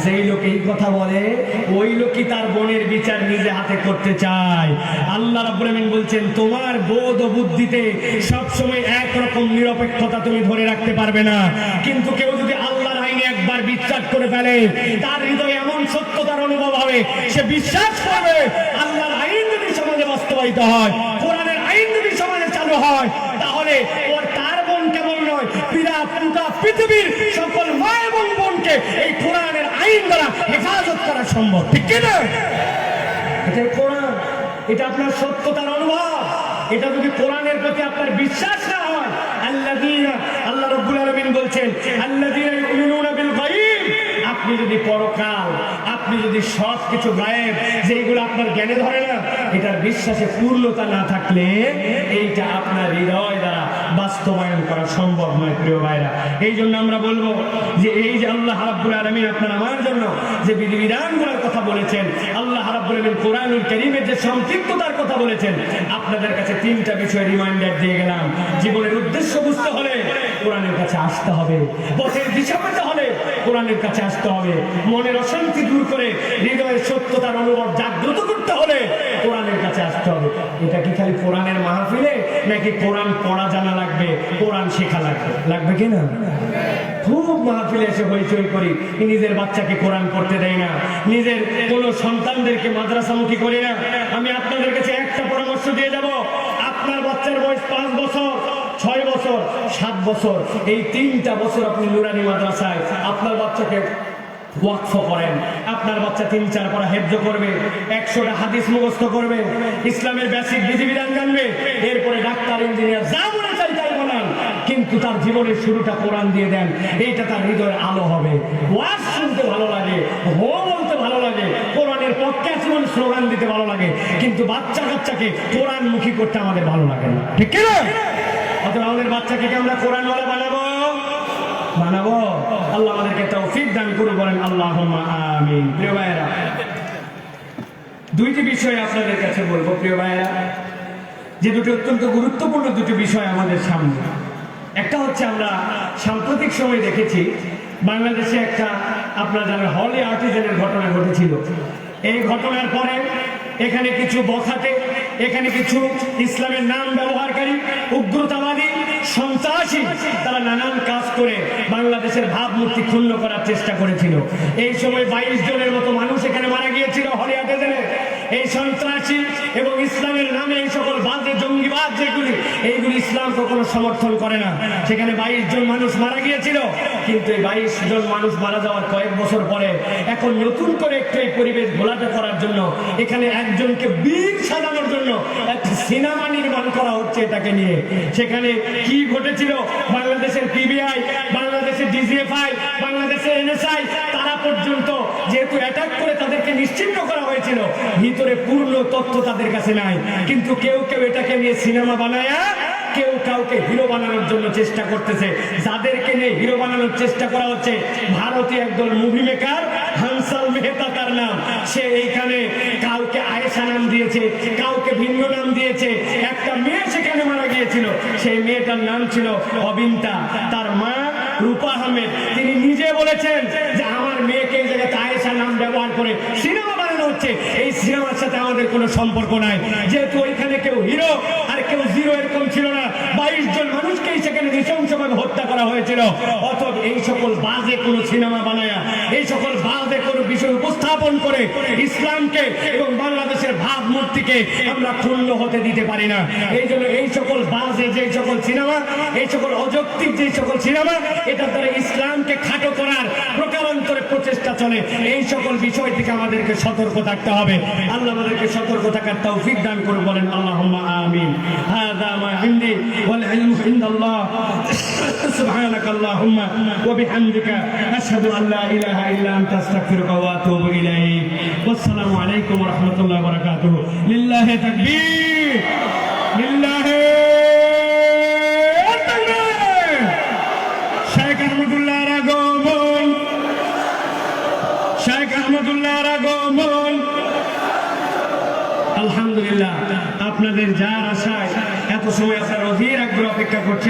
যেই লোক এই কথা বলে ওই লোকই তার বোনের বিচার নিজে হাতে করতে চায়। আল্লাহ রাব্বুল আমিন বলছেন, তোমার বোধ ও বুদ্ধিতে সবসময় একরকম নিরপেক্ষতা তুমি ধরে রাখতে পারবে না, কিন্তু কেউ যদি আল্লাহর আইনে একবার বিশ্বাস করে ফেলে, তার হৃদয়ে এমন সত্যতার অনুভব হবে, সে বিশ্বাস করবে আল্লাহর আইন যদি সমাজে বাস্তবায়িত হয়, কোরআনের আইন যদি সমাজে চালু হয়, তাহলে ওর তার বোন কেমন নয়, পুরা পৃথিবীর সকল মা এবং বোনকে এই কোরআনের আইন দ্বারা হেফাজত করা সম্ভব, ঠিক কিনা? এটাই কোরআন, এটা আপনার সত্যতার অনুভব। এটা যদি কোরআনের প্রতি আপনার বিশ্বাস না হয়, আল্লাহ রাব্বুল আলামিন বলছেন, আল্লাযীনা ইউমিনুনা বিল গায়ব, আপনি যদি পরকাল, আপনি যদি সব কিছু গায়েব যেগুলো আপনার জ্ঞানে ধরে না, এটার বিশ্বাসে পূর্ণতা না থাকলে এইটা আপনার হৃদয় দ্বারা বাস্তবায়ন করা সম্ভব নয়। প্রিয় ভাইরা, এই জন্য আমরা বলবো যে এই যে আল্লাহ রাব্বুল আলামিন আপনার আমার জন্য যে বিধিবিধানগুলোর কথা বলেছেন, আল্লাহ রাব্বুল আলামিন কোরআনুল কারীমের যে সম্পৃক্ততার কথা বলেছেন, আপনাদের কাছে 3টা বিষয় রিমাইন্ডার দিয়ে গেলাম। জীবনের উদ্দেশ্য বুঝতে হলে কোরআনের কাছে আসতে হবে, পথের দিশা পেতে হলে কোরআনের কাছে আসতে হবে, মনের অশান্তি দূর করে হৃদয়ের সত্যতার অনুভব জাগ্রত করতে হলে কোরআনের কাছে আসতে হবে। এটা কি খালি কোরআনের মাহফিলে, নাকি কোরআন পড়া জানা লাগবে, কোরআন শেখা লাগবে? লাগবে কিনা? খুব মাহফিলে এসে হইচই করি, নিজের বাচ্চাকে কোরআন পড়তে দেয় না, নিজের কোন সন্তানদেরকে মাদ্রাসামুখী করি না। আমি আপনাদের কাছে একটা পরামর্শ দিয়ে যাব, আপনার বাচ্চার বয়স 5 বছর, 6 বছর, 7 বছর, এই 3টা বছর আপনি নুরানি মাদ্রাসায় আপনার বাচ্চাকে ওয়াকফ করেন। আপনার বাচ্চা 3-4 পারা হেফজ করবে, 100টা হাদিস মুখস্থ করবে, ইসলামের বেসিক বিধিবিধান জানবে, এরপরে ডাক্তার, ইঞ্জিনিয়ার যা মনে চাই তাই বলেন, কিন্তু তার জীবনের শুরুটা কোরআন দিয়ে দেন। এইটা তার হৃদয়ের আলো হবে। ওয়াজ শুনতে ভালো লাগে, হো বলতে ভালো লাগে, কোরআনের পক্ষে জীবন স্লোগান দিতে ভালো লাগে, কিন্তু বাচ্চা কাচ্চাকে কোরআন মুখী করতে আমাদের ভালো লাগে না, ঠিক কিনা? অথবা আমাদের বাচ্চাকে কি আমরা কোরআনওয়ালা বানাবো? বানাবো। আল্লাহ আমাদেরকে তৌফিক দান করুন, বলেন আল্লাহুম্মা আমিন। প্রিয় ভাইয়েরা, 2টি বিষয় আপনাদের কাছে বলবো প্রিয় ভাইয়েরা, যে দুটি অত্যন্ত গুরুত্বপূর্ণ 2টি বিষয় আমাদের সামনে। একটা হচ্ছে, আমরা সাম্প্রতিক সময় দেখেছি বাংলাদেশে একটা, আপনারা জানেন, হলি আর্টিজানের ঘটনা ঘটেছিল। এই ঘটনার পরে এখানে কিছু বখাটে, এখানে কিছু ইসলামের নাম ব্যবহারকারী, উগ্রতাবাদী, সন্ত্রাসী, তারা নানান কাজ করে বাংলাদেশের ভাবমূর্তি ক্ষুণ্ণ করার চেষ্টা করেছিল। এই সময় 22 জনের মতো মানুষ এখানে মারা গিয়েছিল হলি আর্টিজানে। এই সন্ত্রাসী এবং ইসলামের নামে এই সকল বাজে জঙ্গিবাদ যেগুলি, এইগুলি ইসলাম কখনো সমর্থন করে না। সেখানে 22 জন মানুষ মারা গিয়েছিল, কিন্তু এই 22 জন মানুষ মারা যাওয়ার কয়েক বছর পরে এখন নতুন করে একটু এই পরিবেশ ঘোলাটে করার জন্য, এখানে একজনকে বীর সাজানোর জন্য একটা সিনেমা নির্মাণ করা হচ্ছে এটাকে নিয়ে। সেখানে কি ঘটেছিল, বাংলাদেশের পিবিআই, বাংলাদেশের ডিজিএফআই, বাংলাদেশের এনএসআই, তারা পর্যন্ত যেহেতু অ্যাটাক করে তাদেরকে নিশ্চিহ্ন করা হয়েছিল, ভিতরে পূর্ণ তথ্য তাদের কাছে নাই, কিন্তু কেউ কেউ এটাকে নিয়ে সিনেমা বানায়, কেউ কাউকে হিরো বানানোর জন্য চেষ্টা করতেছে। যাদেরকে নিয়ে হিরো বানানোর চেষ্টা করা হচ্ছে, ভারতীয় একদল মুভি মেকার, হানসাল মেহতা তার নাম, সে এইখানে কাউকে আয়েশা নাম দিয়েছে, কাউকে ভিন্ন নাম দিয়েছে। একটা মেয়ে সেখানে মারা গিয়েছিল, সেই মেয়েটার নাম ছিল অবিন্তা, তার মা রূপা আহমেদ। তিনি নিজে বলেছেন যে আমার মেয়েকে এই জায়গায় আয়েশা নাম ব্যবহার করে সিনেমা বানানো হচ্ছে, এই সিনেমার সাথে আমাদের কোনো সম্পর্ক নাই। যেহেতু ওইখানে কেউ হিরো আর কেউ জিরো এরকম ছিল না, 22 জন মানুষকেই সেখানে নৃশংসভাবে হত্যা করা হয়েছিল। অথচ এই সকল বাজে কোনো সিনেমা বানায়, এই সকল বাজে কোনো বিষয় উপস্থাপন করে ইসলামকে এবং বাংলাদেশের ভাবমূর্তিকে আমরা ক্ষুণ্ণ হতে দিতে পারি না। এই জন্য এই সকল বাজে যে সকল সিনেমা, এই সকল অযৌক্তিক যে সকল সিনেমা, এটার দ্বারা ইসলামকে খাটো করার প্রকারান্তরে প্রচেষ্টা চলে। এই সকল বিষয় থেকে আমাদেরকে সতর্ক থাকতে হবে। আল্লাহ আমাদেরকে সতর্ক থাকার তৌফিক দান করুন, বলেন আল্লাহুম্মা আমিন। হাযা মা ইনদি ওয়াল ইলমু ইনদাল্লাহ। সুবহানাকাল্লাহুম্মা ওয়া বিহামদিকা আশহাদু আল লা ইলাহা ইল্লা আনতা আস্তাগফিরুকা ওয়া আতুবু ইলাইক। ওয়াসসালামু আলাইকুম ওয়া রাহমাতুল্লাহি ওয়া বারাকাতুহু। লিল্লাহি তাকবীর, লিল্লাহি তাকবীর। শেখ আহমদুল্লাহর আগমন, শেখ আহমদুল্লাহর আগমন। আলহামদুলিল্লাহ। আলহামদুলিল্লাহ আপনাদের যার আশায় এত সময় আপনারা অধীর আগ্রহ অপেক্ষা করছিলেন।